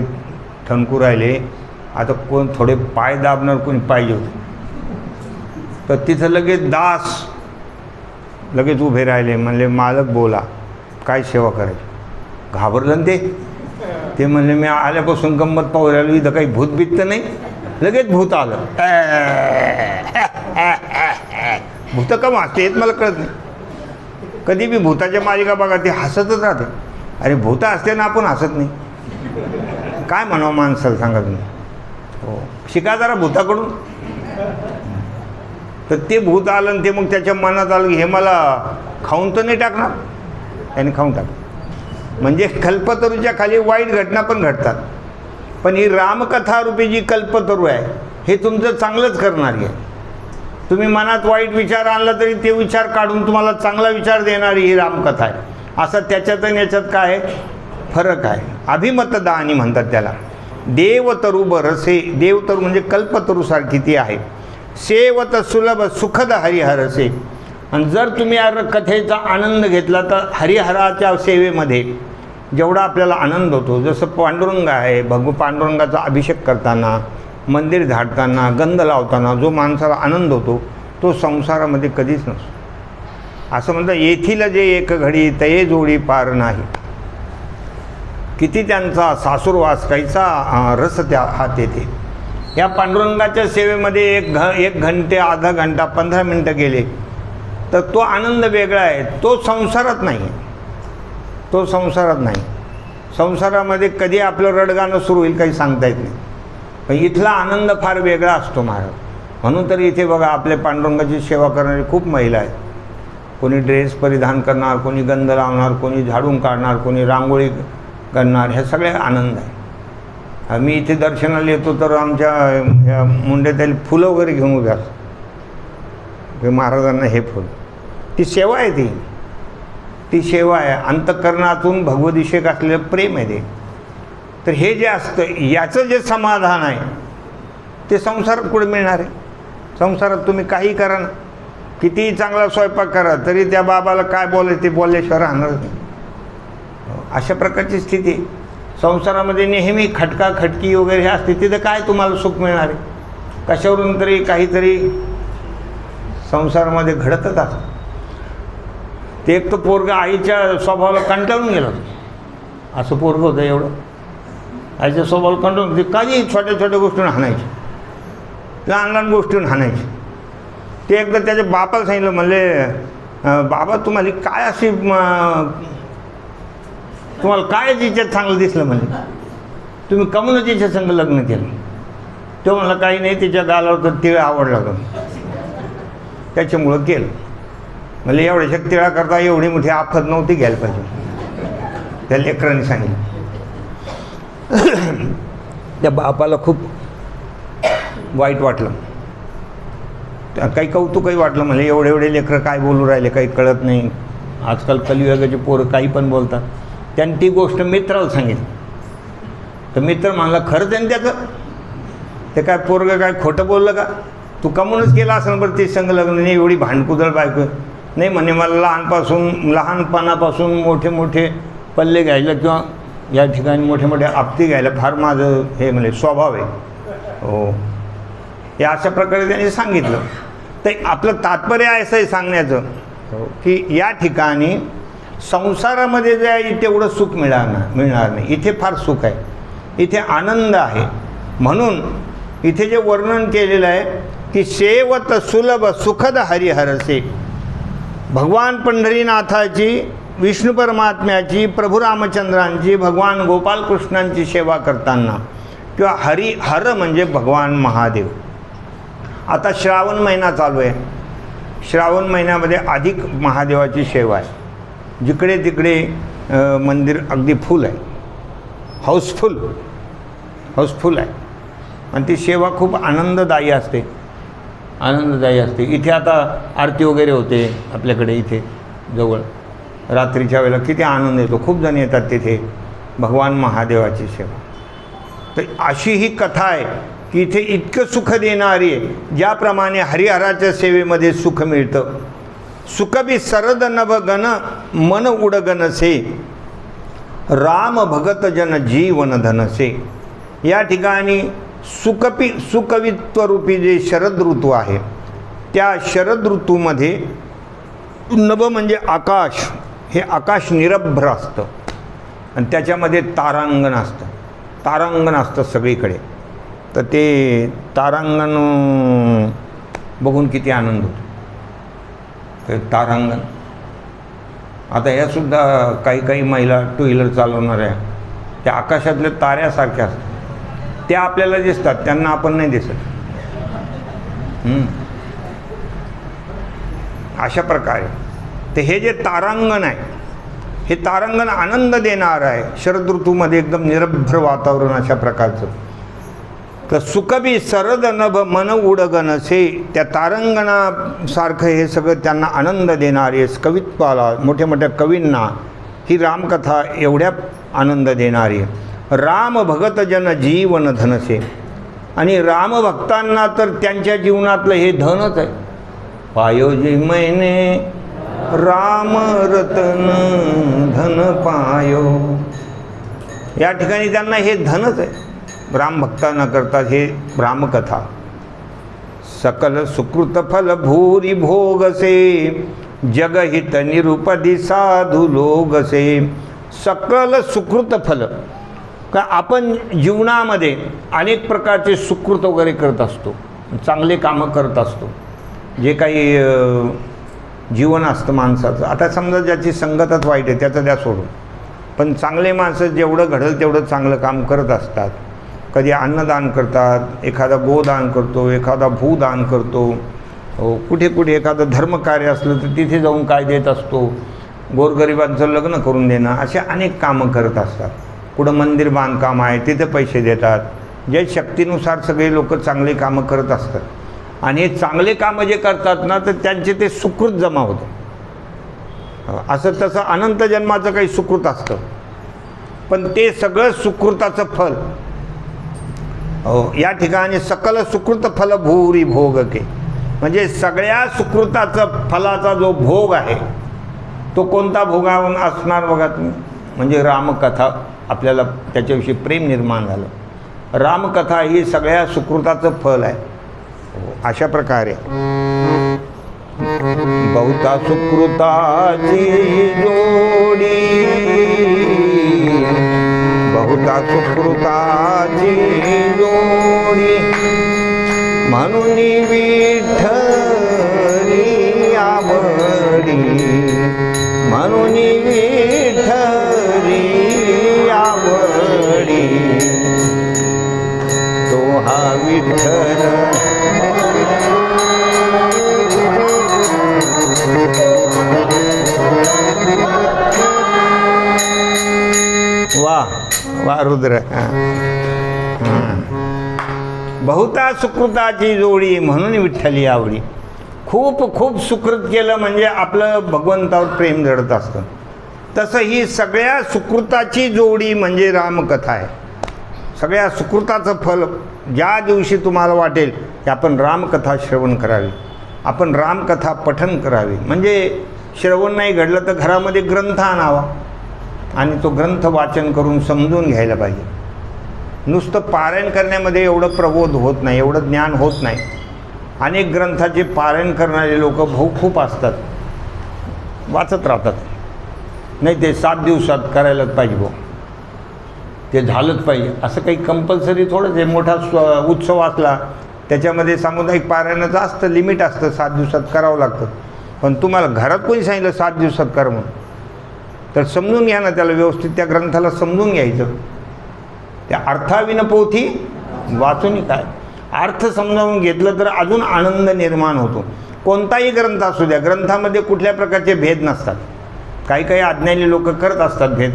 ठणकू राहिले, आता कोण थोडे पाय दाबणार, कोणी पाहिजे होते. तर तिथं लगेच दास लगेच उभे राहिले, म्हणले मालक बोला, काय सेवा करायची. घाबरलं ना ते म्हणले मी आल्यापासून गंमत पाहू राहिलो, इथं काही भूतबीत तर नाही. लगेच भूत आलं. भूत का हसते मला कळत नाही. कधी बी भूताच्या मालिका बघा, ते हसतच राहते. अरे भूत असते ना, आपण हसत नाही. काय म्हणावं माणसाला सांगा तुम्ही. हो, शिका जरा भूताकडून. तर ते भूत आलं आणि ते मग त्याच्या मनात आलं की हे मला खाऊन तर नाही टाकणार, त्याने खाऊन टाकलं. म्हणजे कल्पतरूच्या खाली वाईट घटना पण घडतात, पण ही रामकथारूपी जी कल्पतरू आहे हे तुमचं चांगलंच करणार आहे. तुम्ही मनात वाईट विचार आणला तरी ते विचार काढून तुम्हाला चांगला विचार देणारी ही रामकथा आहे. असं त्याच्यात आणि याच्यात काय फरक आहे. अभिमतदानी म्हणतात त्याला. देवतरू बरसे, देवतरू म्हणजे कल्पतरूसारखी ती आहे. सेवत सुलभ सुखद हरिहरसे. आणि जर तुम्ही या कथेचा आनंद घेतला तर हरिहराच्या सेवेमध्ये जेवढा आपल्याला आनंद होतो, जसं पांडुरंग आहे, पांडुरंगाचा अभिषेक करताना, मंदिर झाडताना, गंध लावताना जो माणसाला आनंद होतो तो संसारामध्ये कधीच नसतो. असं म्हणतात, येथील जे एक घडी तये जोडी पार नाही. किती त्यांचा सासूरवास काहीचा रस त्या हात येते. या पांडुरंगाच्या सेवेमध्ये एक घंटे, आधा घंटा, 15 मिनटं गेले तर तो आनंद वेगळा आहे. तो संसारात नाही, तो संसारात नाही. संसारामध्ये कधी आपलं रडगाणं सुरू होईल काही सांगता येत नाही, पण इथला आनंद फार वेगळा असतो महाराज. म्हणून तर इथे बघा आपल्या पांडुरंगाची सेवा करणारी खूप महिला आहेत. कोणी ड्रेस परिधान करणार, कोणी गंध लावणार, कोणी झाडून काढणार, कोणी रांगोळी करणार, हे सगळे आनंद आहे. मी इथे दर्शनाला येतो तर आमच्या मुंडेताईला फुलं वगैरे घेऊन उभ्या असतात, महाराजांना हे फुल. ती सेवा आहे, ती सेवा आहे. अंतःकरणातून भगवदिषेक असलेलं प्रेम आहे ते. तर हे जे असतं याचं जे समाधान आहे ते संसारात कुठे मिळणार आहे. संसारात तुम्ही काही करा ना, कितीही चांगला स्वयंपाक करा तरी त्या बाबाला काय बोलायचं ते बोलल्याशिवाय राहणार नाही. अशा प्रकारची स्थिती संसारामध्ये नेहमी खटकाखटकी वगैरे हे असते. तिथं काय तुम्हाला सुख मिळणार आहे. कशावरून तरी काहीतरी संसारामध्ये घडतच असतं. ते एक तर पोरगं आईच्या स्वभावाला कंटाळून गेलं होतं. असं पोरगं होतं एवढं, आईच्या स्वभावाला कंटाळून. ते काही छोट्या छोट्या गोष्टींना हाणायचे, लहान लहान गोष्टींना हाणायचे. ते एकदा त्याच्या बापाला सांगितलं, म्हणले बाबा तुम्हाला काय अशी तुम्हाला काय तिच्यात चांगलं दिसलं, म्हणजे तुम्ही कमून तिच्या संग लग्न केलं. तो म्हणला काही नाही, तिच्या गालावर तर तिळ आवडला होता त्याच्यामुळं केलं. म्हणजे एवढ्या तिळा करता एवढी मोठी आफत नव्हती घ्यायला पाहिजे, त्या लेकरांनी सांगितलं. त्या बापाला खूप वाईट वाटलं, काही कौतुकही वाटलं. म्हणजे एवढे लेकरं काय बोलू राहिले काही कळत नाही. आजकाल कलियुगाचे पोरं काही पण बोलतात. त्यांनी ती गोष्ट मित्राला सांगितली तर मित्र म्हणला खरं त्यांनी त्याचं ते काय पोरगं काय खोटं बोललं का, तू कमूनच केला असं बरं ते संग लग्न नाही, एवढी भांडकुदळ बायको नाही. म्हणे मला लहानपणापासून मोठे मोठे पल्ले घ्यायला किंवा या ठिकाणी मोठे मोठे आपती घ्यायला फार माझं हे म्हणजे स्वभाव आहे. हो, हे अशा प्रकारे त्यांनी सांगितलं. तर आपलं तात्पर्य असं आहे सांगण्याचं की या ठिकाणी संसारामध्ये जे आहे तेवढं सुख मिळणार नाही. इथे फार सुख आहे, इथे आनंद आहे. म्हणून इथे जे वर्णन केलेलं आहे की सेवत सुलभ सुखद हरिहरसे. भगवान पंढरीनाथाची, विष्णू परमात्म्याची, प्रभू रामचंद्रांची, भगवान गोपालकृष्णांची सेवा करताना किंवा हर म्हणजे भगवान महादेव. आता श्रावण महिना चालू आहे. श्रावण महिन्यामध्ये अधिक महादेवाची सेवा आहे. जिकडे तिकडे मंदिर अगदी फुल आहे, हाऊसफुल आहे. आणि ती सेवा खूप आनंददायी असते. इथे आता आरती वगैरे होते आपल्याकडे इथे जवळ. रात्रीच्या वेळेला किती आनंद येतो. खूप जण येतात तिथे भगवान महादेवाची सेवा. तर अशी ही कथा आहे की इथे इतकं सुख देणारी आहे. ज्याप्रमाणे हरिहराच्या सेवेमध्ये सुख मिळतं. सुखबी सरद नभ गण मन उडगनसे, राम भगत जन जीवन धनसे. या ठिकाणी सुकवित्वरूपी जे शरद ऋतू आहे त्या शरद ऋतूमध्ये नभ म्हणजे आकाश, हे आकाश निरभ्र असतं आणि त्याच्यामध्ये तारांगण असतं, तारांगण असतं सगळीकडे. तर ते तारांगण बघून किती आनंद होतो. ते तारांगण, आता यासुद्धा काही काही महिला टू व्हीलर चालवणाऱ्या त्या आकाशातल्या ताऱ्यासारख्या असतात, त्या आपल्याला दिसतात, त्यांना आपण नाही दिसत. अशा प्रकारे ते हे जे तारांगण आहे, हे तारांगण आनंद देणार आहे. शरद ऋतूमध्ये एकदम निरभ्र वातावरण अशा प्रकारचं. तर सुकबी सरद नभ मन उडगणसे, त्या तारांगणासारखं हे सगळं त्यांना आनंद देणारे. कवित्वाला, मोठ्या मोठ्या कवींना ही रामकथा एवढ्या आनंद देणारी. राम भगत जन जीवन धनसे, आणि रामभक्तांना तर त्यांच्या जीवनातलं हे धनच आहे. पायोजी मैने राम रतन धन पायो, या ठिकाणी त्यांना हे धनच आहे. रामभक्तांना करतात हे रामकथा. सकल सुकृत फल भूरी भोगसे, जगहित निरुपदी साधू लोगसे. सकल सुकृत फल, का आपण जीवनामध्ये अनेक प्रकारचे सुकृत वगैरे करत असतो, चांगले कामं करत असतो. जे काही जीवन असतं माणसाचं, आता समजा ज्याची संगतच वाईट आहे त्याचं द्या सोडून, पण चांगले माणसं जेवढं घडेल तेवढं चांगलं काम करत असतात. कधी अन्नदान करतात, एखादा गोदान करतो, एखादा भूदान करतो, कुठे कुठे एखादं धर्मकार्य असलं तर तिथे जाऊन काय देत असतो, गोरगरिबांचं लग्न करून देणं, असे अनेक कामं करत असतात. कुठं मंदिर बांधकाम आहे तिथे पैसे देतात. जे शक्तीनुसार सगळे लोक चांगले कामं करत असतात. आणि हे चांगले कामं जे करतात ना, तर त्यांचे ते सुकृत जमा होतं. असं तसं अनंत जन्माचं काही सुकृत असतं, पण ते सगळं सुकृताचं फल या ठिकाणी सकल सुकृत फल भूरी भोग के, म्हणजे सगळ्या सुकृताचं फलाचा जो भोग आहे तो कोणता भोगावून असणार बघा तुम्ही. म्हणजे रामकथा, आपल्याला त्याच्याविषयी प्रेम निर्माण झालं. रामकथा ही सगळ्या सुकृताचं फल आहे. अशा प्रकारे बहुता सुकृताची जोडी, बहुता सुकृताची जोडी, म्हणून विठ्ठली आवडी, म्हणून विठ्ठली आवडी. तो हा विठ्ठल वाह वाह रुद्र. बहुता सुकृताची जोडी, म्हणून विठ्ठली आवडी. खूप खूप सुकृत केलं म्हणजे आपलं भगवंतावर प्रेम जडत असतं. तसं ही सगळ्या सुकृताची जोडी म्हणजे रामकथा आहे. सगळ्या सुकृताचं फल ज्या दिवशी तुम्हाला वाटेल की आपण रामकथा श्रवण करावी, आपण रामकथा पठन करावी. म्हणजे श्रवण नाही घडलं तर घरामध्ये ग्रंथ आणावा आणि तो ग्रंथ वाचन करून समजून घ्यायला पाहिजे. नुसतं पारायण करण्यामध्ये एवढं प्रबोध होत नाही, एवढं ज्ञान होत नाही. अनेक ग्रंथाचे पारायण करणारे लोक खूप असतात, वाचत राहतात. नाही ते 7 दिवसात करायलाच पाहिजे भाऊ, ते झालंच पाहिजे असं काही कंपल्सरी थोडंच आहे. मोठा उत्सव असला त्याच्यामध्ये सामुदायिक पारायणाचं असतं, लिमिट असतं, 7 दिवसात करावं लागतं. पण तुम्हाला घरात कोणी सांगितलं 7 दिवसात कर म्हणून, तर समजून घ्या ना त्याला व्यवस्थित, त्या ग्रंथाला समजून घ्यायचं. त्या अर्थाविन पोथी वाचून काय, अर्थ समजावून घेतलं तर अजून आनंद निर्माण होतो. कोणताही ग्रंथ असू द्या, ग्रंथामध्ये कुठल्या प्रकारचे भेद नसतात. काही काही अज्ञानी लोक करत असतात भेद.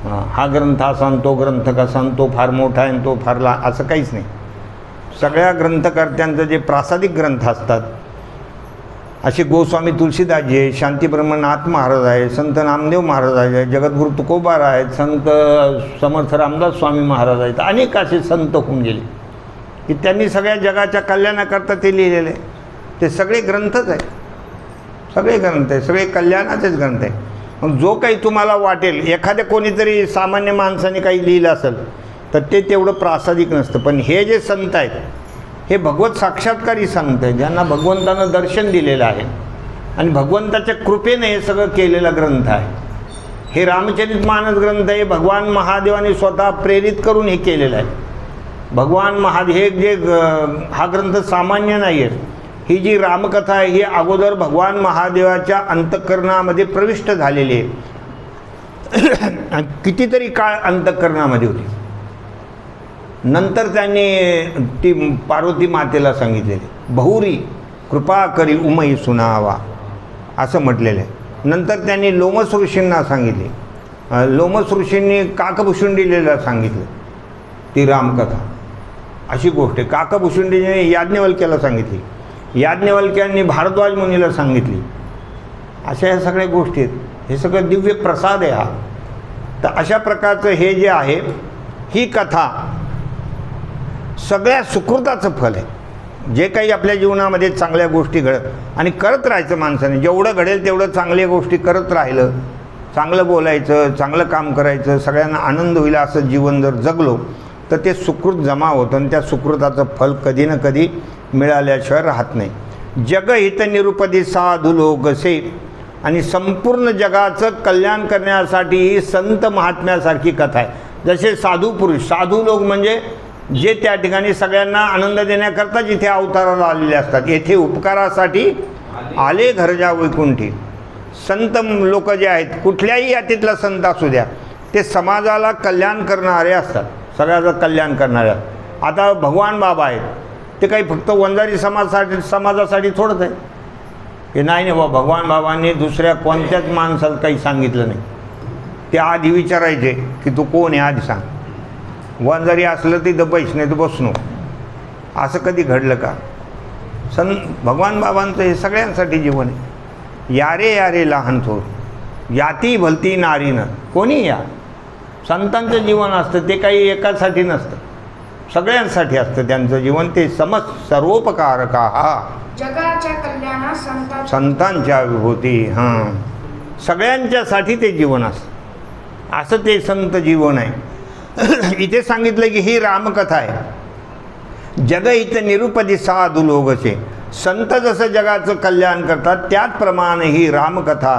हा ग्रंथ असा आणि तो ग्रंथ कसा आणि तो फार मोठा आहे आणि तो फार लहान, असं काहीच नाही. सगळ्या ग्रंथकर्त्यांचं जे प्रासादिक ग्रंथ असतात, असे गोस्वामी तुलसीदासजी आहे, शांतीब्रह्मनाथ महाराज आहे, संत नामदेव महाराज आहे, जगद्गुरु तुकोबार आहेत, संत समर्थ रामदास स्वामी महाराज आहेत, अनेक असे संत होऊन गेले की त्यांनी सगळ्या जगाच्या कल्याणाकरता ते लिहिलेले. ते सगळे ग्रंथच आहे, सगळे ग्रंथ आहे, सगळे कल्याणाचेच ग्रंथ आहे. मग जो काही तुम्हाला वाटेल, एखाद्या कोणीतरी सामान्य माणसाने काही लिहिलं असेल तर ते तेवढं प्रासादिक नसतं. पण हे जे संत आहेत हे भगवत साक्षात्कारी संत आहे, ज्यांना भगवंतानं दर्शन दिलेलं आहे आणि भगवंताच्या कृपेने हे सगळं केलेला ग्रंथ आहे. हे रामचरित मानस ग्रंथ आहे, भगवान महादेवाने स्वतः प्रेरित करून हे केलेलं आहे. भगवान महादेव जे हा ग्रंथ सामान्य नाही आहे. ही जी रामकथा आहे ही अगोदर भगवान महादेवाच्या अंतःकरणामध्ये प्रविष्ट झालेली आहे. कितीतरी काळ अंतःकरणामध्ये होती. नंतर त्यांनी ती पार्वती मातेला सांगितलेली, बहुरी कृपा करी उमई सुनावा असं म्हटलेलं आहे. नंतर त्यांनी लोमस ऋषींना सांगितले, लोमस ऋषींनी काकभुषुंडीला सांगितलं ती रामकथा. अशी गोष्ट आहे. काकभुषुंडीने याज्ञवल्क्याला सांगितली, याज्ञवल्क्यांनी भारद्वाज मुनीला सांगितली. अशा ह्या सगळ्या गोष्टी आहेत. हे सगळं दिव्य प्रसाद आहे हा. तर अशा प्रकारचं हे जे आहे, ही कथा सगळ्या सुकृताचं फल आहे. जे काही आपल्या जीवनामध्ये चांगल्या गोष्टी घडत आणि करत राहायचं माणसाने, जेवढं घडेल तेवढं चांगल्या गोष्टी करत राहिलं, चांगलं बोलायचं, चांगलं काम करायचं, सगळ्यांना आनंद होईल असं जीवन जर जगलो तर ते सुकृत जमा होतं आणि त्या सुकृताचं फल कधी ना कधी मिळाल्याशिवाय राहत नाही. जगहित निरुपदी साधू लोकसे, आणि संपूर्ण जगाचं कल्याण करण्यासाठी ही संत महात्म्यासारखी कथा आहे. जसे साधू पुरुष, साधू लोक म्हणजे जे त्या ठिकाणी सगळ्यांना आनंद देण्याकरता जिथे अवताराला आलेले असतात, येथे उपकारासाठी आले घरजा वैकुंठी. संत लोक जे आहेत, कुठल्याही यातीतला संत असू द्या, ते समाजाला कल्याण करणारे असतात, सगळ्याचं कल्याण करणारे असतात. आता भगवान बाबा आहेत, ते काही फक्त वंजारी समाजासाठी थोडंच आहे की नाही बाबा. भगवान बाबांनी दुसऱ्या कोणत्याच माणसाला काही सांगितलं नाही. ते आधी विचारायचे की तू कोण आहे आधी सांग. वंजारी असलं तिथं बैस, नाही तर बसणो. असं कधी घडलं का? भगवान बाबांचं हे सगळ्यांसाठी जीवन आहे. यारे यारे लहान थोर, याती भलती नारीनं, कोणी या. संतांचं जीवन असतं ते काही एकासाठी नसतं, सगळ्यांसाठी असतं त्यांचं जीवन. ते सर्वोपकारका हा जगाच्या कल्याणा संतांच्या विभूती. हां, सगळ्यांच्यासाठी ते जीवन असतं. असं ते संत जीवन आहे. इथे सांगितलं की ही रामकथा आहे. जग इथं निरुपदी साधू लोकसे, संत जसं जगाचं कल्याण करतात त्याचप्रमाणे ही रामकथा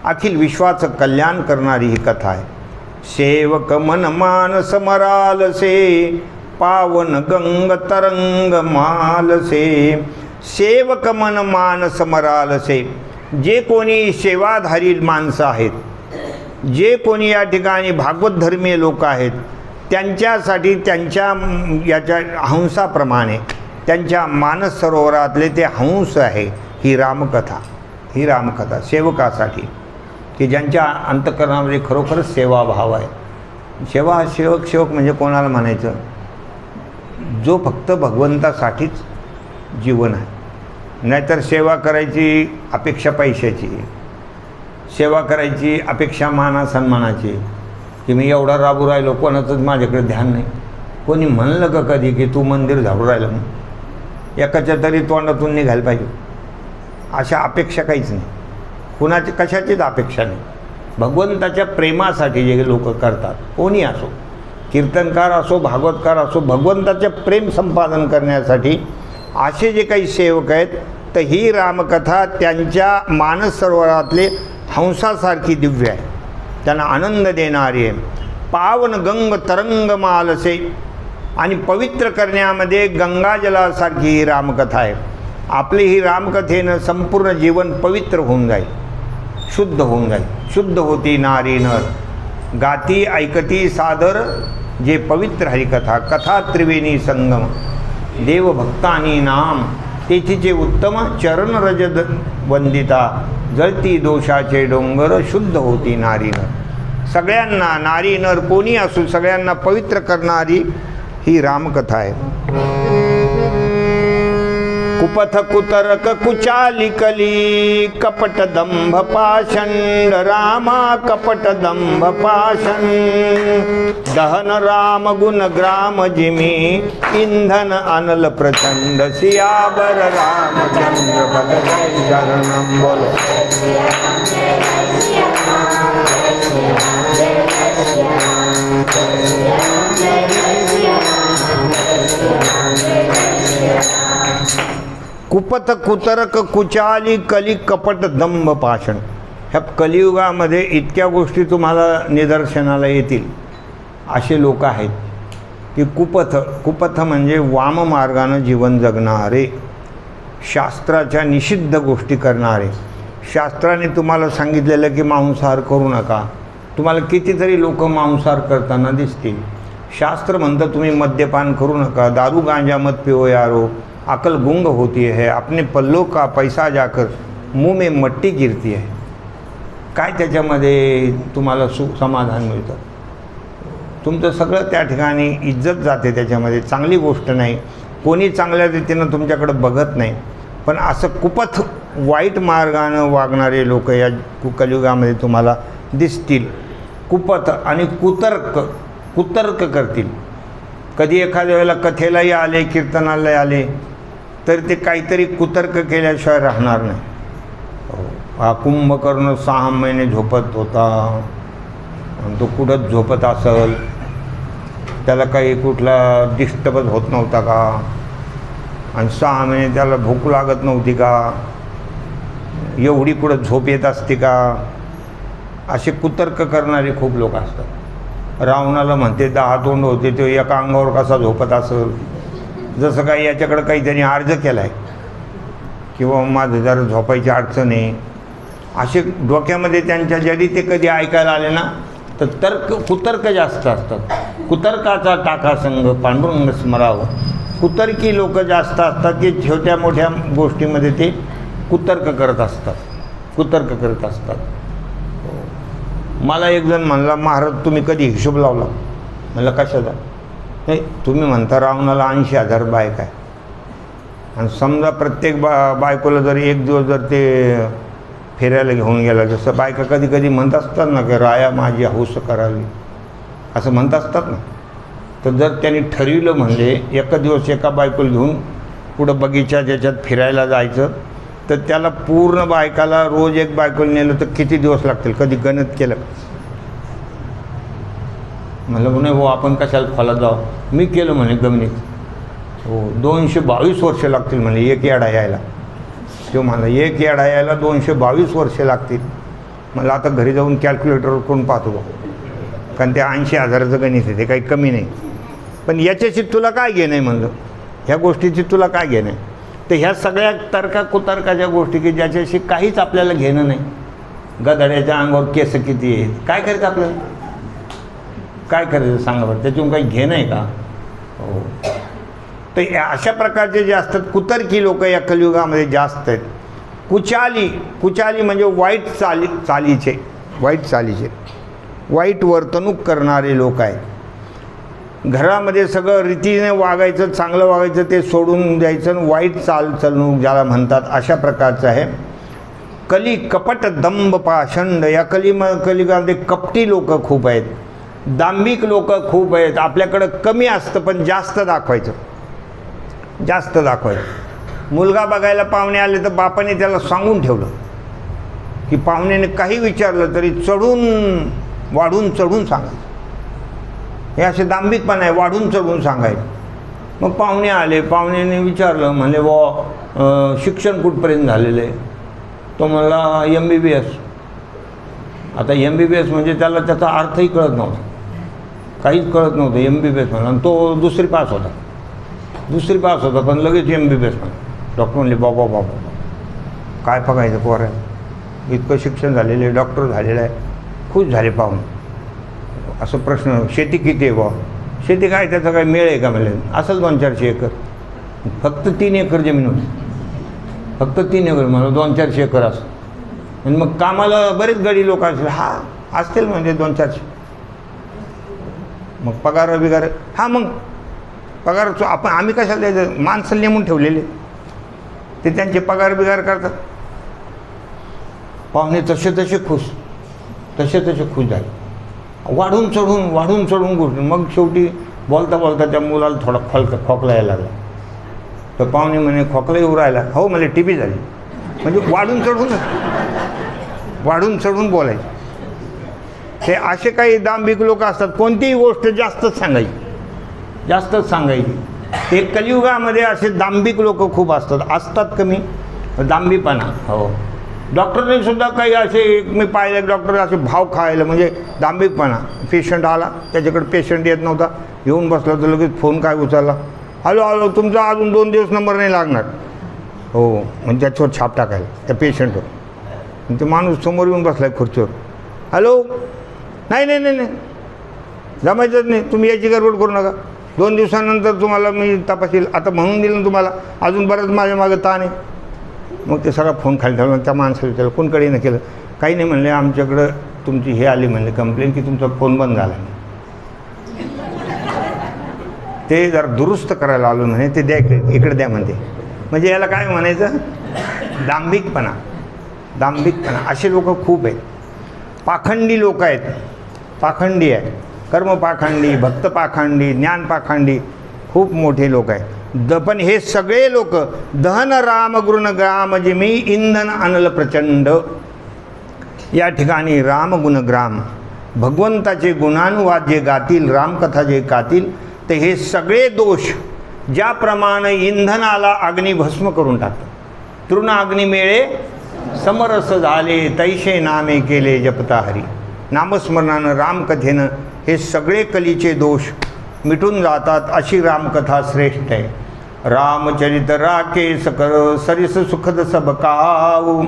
अखिल विश्वाचं कल्याण करणारी ही कथा आहे. सेवक मन मानस मरालसे, पावन गंग तरंग मालसे. सेवक मन मानस मरालसे, जे कोणी सेवाधारी माणसं आहेत, जे कोणी या ठिकाणी भागवत धर्मीय लोक आहेत, त्यांच्यासाठी त्यांच्या याच्या हंसाप्रमाणे त्यांच्या मानस सरोवरातले ते हंस आहे ही रामकथा. ही रामकथा सेवकासाठी, की ज्यांच्या अंतःकरणामध्ये खरोखरच सेवाभाव आहे. सेवक म्हणजे कोणाला म्हणायचं? जो फक्त भगवंतासाठीच जीवन आहे. नाहीतर सेवा करायची अपेक्षा पैशाची, सेवा करायची अपेक्षा माना सन्मानाची, की मी एवढा राबू राहिलो, कोणाचंच माझ्याकडे ध्यान नाही. कोणी म्हणलं का कधी की तू मंदिर झाडू राहिलं म्हणून? एकाच्या तरी तोंडातून निघायला पाहिजे. अशा अपेक्षा काहीच नाही, कुणाची कशाचीच अपेक्षा नाही. भगवंताच्या प्रेमासाठी जे लोक करतात, कोणी असो, कीर्तनकार असो, भागवतकार असो, भगवंताचे प्रेम संपादन करण्यासाठी असे जे काही सेवक आहेत, तर ही रामकथा त्यांच्या मानस सरोवरातले हंसासारखी दिव्य आहे, त्यांना आनंद देणारी आहे. पावन गंग तरंग मालसे, आणि पवित्र करण्यामध्ये गंगाजलासारखी ही रामकथा आहे. आपली ही रामकथेनं संपूर्ण जीवन पवित्र होऊन जाईल, शुद्ध होऊन जाईल. शुद्ध होती नारी नर, गाती ऐकती सादर जे पवित्र हरिकथा. कथा त्रिवेणी संगम, देवभक्तानी नाम तेथीचे उत्तम चरण रजद वंदिता. जळती दोषाचे डोंगर, शुद्ध होती नारी नर. सगळ्यांना, नारी नर कोणी असू, सगळ्यांना पवित्र करणारी ही रामकथा आहे. कुपथ कुतरक कुचालिकली, कपट दंभ पाषंड रामा कपट दंभ पाषंड. दहन राम गुण ग्राम जिमी, इंधन अनल प्रचंड. सियावर रामचंद्र पद शरणम बोलो. जय कुपथ कुतरक कुचाली कली कपट दंभ पाषण. ह्या कलियुगामध्ये इतक्या गोष्टी तुम्हाला निदर्शनाला येतील. असे लोक आहेत की कुपथ म्हणजे वाममार्गानं जीवन जगणारे, शास्त्राच्या निषिद्ध गोष्टी करणारे. शास्त्राने तुम्हाला सांगितलेलं की मांसाहार करू नका, तुम्हाला कितीतरी लोक मांसाहार करताना दिसतील. शास्त्र म्हणतं तुम्ही मद्यपान करू नका, दारू गांजा मत पिओ यारो, अकल गुंग होती है, अपने पल्लों का पैसा जाकर मुंह में मट्टी गिरती है. काय त्याच्यामध्ये तुम्हाला समाधान मिळतं? तुमचं सगळं त्या ठिकाणी इज्जत जाते त्याच्यामध्ये. चांगली गोष्ट नाही, कोणी चांगल्या रीतीनं तुमच्याकडं बघत नाही. पण असं कुपथ वाईट मार्गानं वागणारे लोक या कलियुगामध्ये तुम्हाला दिसतील. कुपथ आणि कुतर्क करतील. कधी एखाद्या वेळेला कथेलाही आले, कीर्तनालाही आले, तर ते काहीतरी कुतर्क केल्याशिवाय राहणार नाही. हा कुंभकर्ण 6 महिने झोपत होता आणि तो कुठंच झोपत असेल, त्याला काही कुठला डिस्टर्बच होत नव्हता का, आणि 6 महिने त्याला भूक लागत नव्हती का, एवढी कुठं झोप येत असते का, असे कुतर्क करणारे खूप लोक असतात. रावणाला म्हणते 10 तोंड होते, तो एका अंगावर कसा झोपत असेल, जसं काही याच्याकडं काहीतरी अर्ज केला आहे किंवा माझं जरा झोपायची अडचण आहे. असे डोक्यामध्ये त्यांच्या जरी ते कधी ऐकायला आले ना, तर कुतर्क जास्त असतात. कुतर्काचा टाका संघ पांडुरंग स्मरावं. कुतर्की लोक जास्त असतात की छोट्या मोठ्या गोष्टीमध्ये ते कुतर्क करत असतात. मला एक जण म्हणला, महाराज तुम्ही कधी हिशोब लावला? म्हणलं कशाचा? नाही, तुम्ही म्हणता रावणाला 80,000 बायका आहे, आणि समजा प्रत्येक बायकोला जर एक दिवस जर ते फिरायला घेऊन गेला, जसं बायका कधी कधी म्हणत असतात ना की राया माझी हौस करावी, असं म्हणत असतात ना. तर जर त्यांनी ठरविलं म्हणजे एका दिवस एका बायकोला घेऊन पुढं बगीचा ज्याच्यात फिरायला जायचं, तर त्याला पूर्ण बायकाला रोज एक बायकोला नेलं तर किती दिवस लागतील? कधी गणित केलं? म्हणलं म्हणे हो आपण कशाला खोलात जावं. मी केलं म्हणे गणित. हो 222 वर्ष लागतील म्हणे एक येडा यायला. तो म्हणला एक येडा यायला 222 वर्ष लागतील. मला आता घरी जाऊन कॅल्क्युलेटरवर करून पाहतो बा, कारण ते 80,000चं गणित आहे, ते काही कमी नाही. पण याच्याशी तुला काय घेणं आहे म्हणलं, ह्या गोष्टीची तुला काय घेणं आहे? तर ह्या सगळ्या कुतर्काच्या गोष्टी की ज्याच्याशी काहीच आपल्याला घेणं नाही. गधड्याच्या अंगावर केस किती आहेत, काय करायचं आपल्याला? काय करायचं सांगा बरं, त्याच्यातून काही घेणं आहे का? हो. तर अशा प्रकारचे जे असतात कुतर्की लोक या कलियुगामध्ये जास्त आहेत. कुचाली म्हणजे वाईट चालीचे वाईट वर्तणूक करणारे लोक आहेत. घरामध्ये सगळं रीतीने वागायचं, चांगलं वागायचं ते सोडून द्यायचं, वाईट चालणूक ज्याला म्हणतात अशा प्रकारचं आहे. कली कपट दंभ पाषंड. या कलियुगामध्ये कपटी लोक खूप आहेत, दांभिक लोक खूप आहेत. आपल्याकडं कमी असतं पण जास्त दाखवायचं. मुलगा बघायला पाहुणे आले तर बापाने त्याला सांगून ठेवलं की पाहुण्याने काही विचारलं तरी वाढून चढून सांगायचं. हे असे दांभिकपणा आहे, वाढून चढून सांगायचं. मग पाहुणे आले, पाहुण्याने विचारलं, म्हणले व शिक्षण कुठपर्यंत झालेलं आहे? तो म्हणला MBBS. आता MBBS म्हणजे त्याला त्याचा अर्थही कळत नव्हता, काहीच कळत नव्हतं. MBBS म्हणला, आणि तो दुसरी पास होता पण लगेच MBBS म्हणा. डॉक्टर म्हणले बाबा काय बघायचं पोर आहे, इतकं शिक्षण झालेलं आहे, डॉक्टर झालेलं आहे, खुश झाले पाहून. असं प्रश्न, शेती किती आहे बा? शेती काय, त्याचा काय मेळ आहे का? म्हणजे असंच 200-400 एकर, फक्त 3 एकर जमीन होती, फक्त 3 एकर. मला 200-400 एकर असं. आणि मग कामाला बरेच गडी लोक असतील म्हणजे 200-400. मग पगार बिगार, मग पगार आम्ही कशाला द्यायचं? माणसं नेमून ठेवलेले, ते त्यांचे पगार बिगार करतात. पाहुणे तसे खुश झाले. वाढून चढून गोष्टी. मग शेवटी बोलता त्या मुलाला थोडा खोकला यायला लागला. तर पाहुणे म्हणे खोकला येऊ राहिला? हो मला TB झाली. म्हणजे वाढून चढून बोलायचे. हे असे काही दांभिक लोक असतात. कोणतीही गोष्ट जास्तच सांगायची. ते कलियुगामध्ये असे दांभिक लोक खूप असतात कमी दांभीपणा. हो, डॉक्टरने सुद्धा काही असे मी पाहिले डॉक्टर असे भाव खायला म्हणजे दांभिकपणा. पेशंट आला, त्याच्याकडे पेशंट येत नव्हता, येऊन बसला तर लगेच फोन काय उचलला, हॅलो हॅलो तुमचा अजून 2 दिवस नंबर नाही लागणार. हो, म्हणजे त्याच्यावर छाप टाकायला त्या पेशंटवर. ते माणूस समोर येऊन बसला आहे खुर्चीवर, हॅलो नाही नाही नाही नाही जमायचंच नाही, तुम्ही याची गडबड करू नका, 2 दिवसानंतर तुम्हाला मी तपासील. आता म्हणून दिलं ना तुम्हाला, अजून बरंच माझ्या मागं ताण आहे. मग ते सगळा फोन खाली ठेवला. त्या माणसाला विचारलं कोणकडे न केलं, काही नाही म्हणले, आमच्याकडं तुमची हे आली म्हणले कंप्लेंट की तुमचा फोन बंद झाला. ते जरा दुरुस्त करायला आलो म्हणे, ते द्या इकडे द्या म्हणते. म्हणजे याला काय म्हणायचं, दांभिकपणा. दांभिकपणा असे लोक खूप आहेत. पाखंडी लोक आहेत, पाखंडी आहे, कर्मपाखंडी, भक्तपाखंडी, ज्ञानपाखंडी, खूप मोठे लोक आहेत. पण हे सगळे लोक दहन राम गुणग्राम जिमी इंधन आणल प्रचंड. या ठिकाणी रामगुणग्राम, भगवंताचे गुणानुवाद जे गातील, रामकथा जे गातील, ते हे सगळे दोष ज्याप्रमाणे इंधनाला अग्नी भस्म करून टाकतात. तृण अग्नी मेळे समरस झाले, तैशे नामे केले जपता हरी. नामस्मरणानं, रामकथेनं हे सगळे कलीचे दोष मिटून जातात. अशी रामकथा श्रेष्ठ आहे. रामचरित राकेश कर सरिस सुखद सबकाऊ,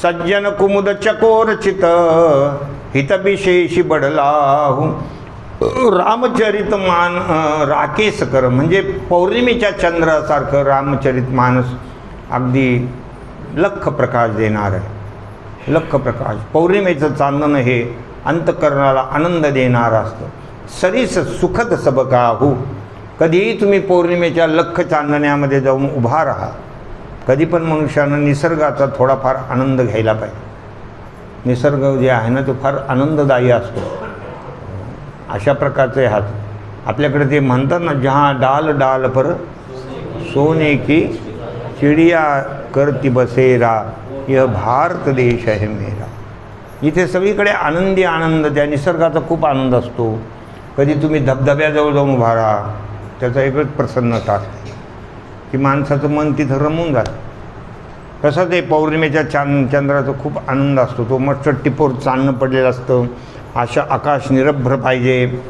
सज्जन कुमुद चकोर चित हितविशेषी बडलाहू. रामचरित राकेश कर म्हणजे पौर्णिमेच्या चंद्रासारखं रामचरित मानस अगदी लख प्रकाश देणार आहे. लख प्रकाश, पौर्णिमेचं चांदणं हे अंतःकरणाला आनंद देणारं असतं. सरीस सुखद सबकाहू. कधीही तुम्ही पौर्णिमेच्या लख चांदण्यामध्ये जाऊन उभा राहा. कधी पण मनुष्यानं निसर्गाचा थोडाफार आनंद घ्यायला पाहिजे. निसर्ग जे आहे ना तो फार आनंददायी असतो. अशा प्रकारचे हात आपल्याकडे ते म्हणतात ना, जहाँ डाल डाल पर सोने की चिडिया करती बसेरा, यह भारत देश है मेरा. इथे सगळीकडे आनंदी आनंद, त्या निसर्गाचा खूप आनंद असतो. कधी तुम्ही धबधब्याजवळ जाऊन उभा राहा, त्याचा एकच प्रसन्नता असते की माणसाचं मन तिथं रमून जातं. तसंच ते पौर्णिमेच्या चंद्राचा खूप आनंद असतो. तो मस्त टिपोर चांदणं पडलेलं असतं, अशा आकाश निरभ्र पाहिजे,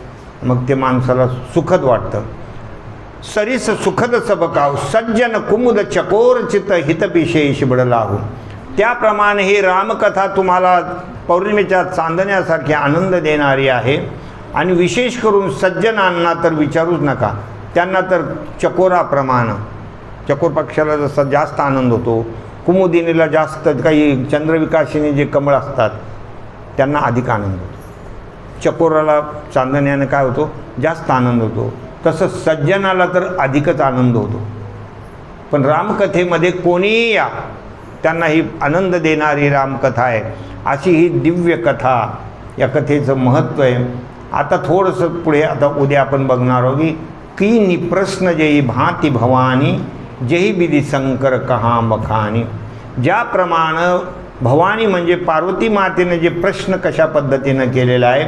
मग ते माणसाला सुखद वाटतं. सरीस सुखद सबकाव, सज्जन कुमुद चकोर चित हितविशेष बडलाहू. त्याप्रमाणे ही रामकथा तुम्हाला पौर्णिमेच्या चांदण्यासारखी आनंद देणारी आहे. आणि विशेष करून सज्जनांना तर विचारूच नका, त्यांना तर चकोराप्रमाणे, चकोर पक्षाला जसा जास्त आनंद होतो, कुमुदिनीला जास्त, काही चंद्रविकाशिनी जे कमळ असतात त्यांना अधिक आनंद होतो. चकोराला चांदण्याने काय होतो, जास्त आनंद होतो. तसं सज्जनाला तर अधिकच आनंद होतो. पण रामकथेमध्ये कोणीही या, त्यांना ही आनंद देणारी रामकथा आहे. अशी ही दिव्य कथा, या कथेचं महत्त्व आहे. आता थोडंसं पुढे, आता उद्या आपण बघणार आहोत की निप्रश्न जयी भांती भवानी, जयी विधी शंकर कहा बखानी. ज्याप्रमाणे भवानी म्हणजे पार्वती मातेने जे प्रश्न कशा पद्धतीनं केलेला आहे,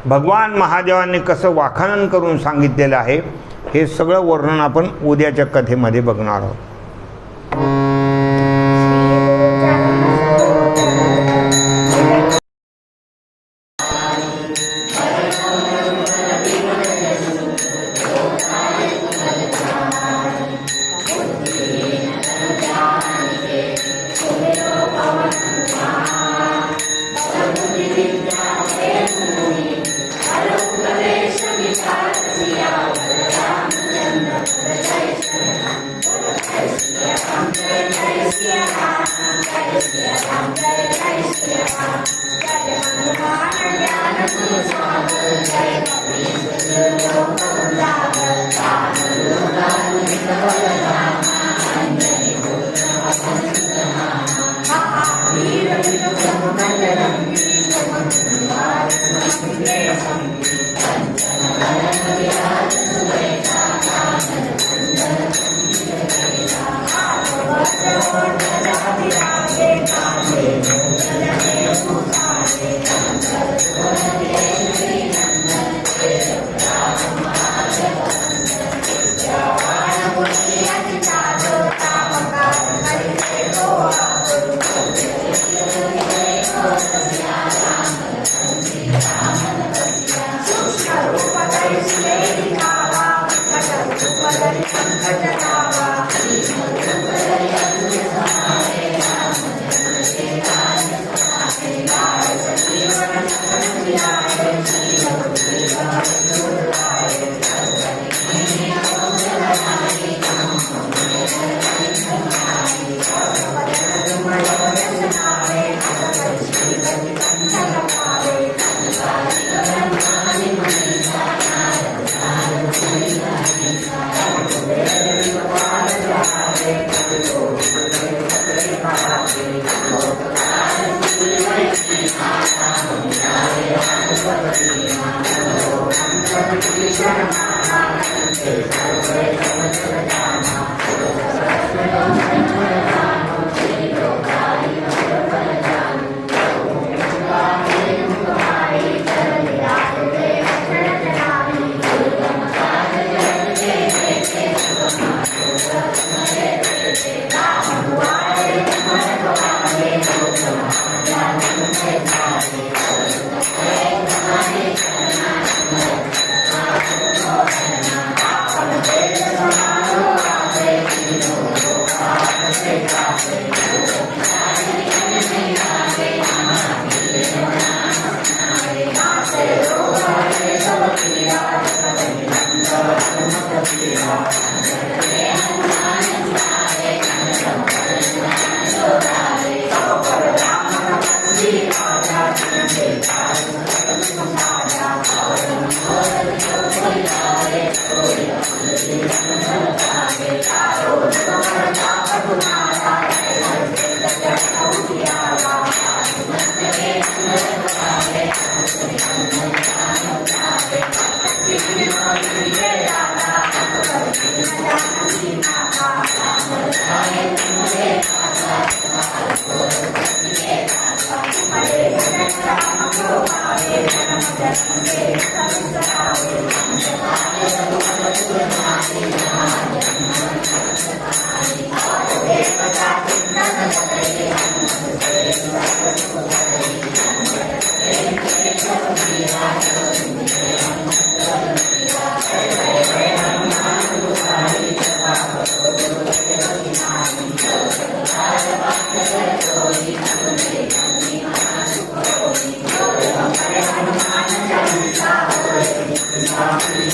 भगवान महादेवांनी कसं वाखाणन करून सांगितलेलं आहे, हे सगळं वर्णन आपण उद्याच्या कथेमध्ये बघणार आहोत.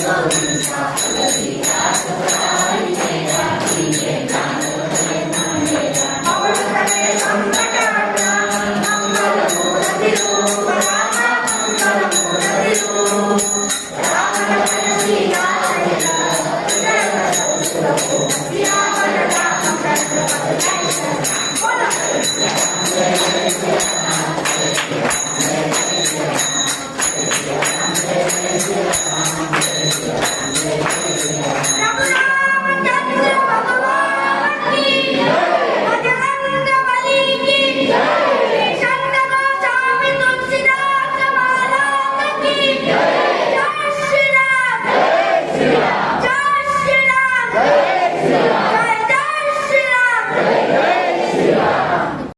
Thank you.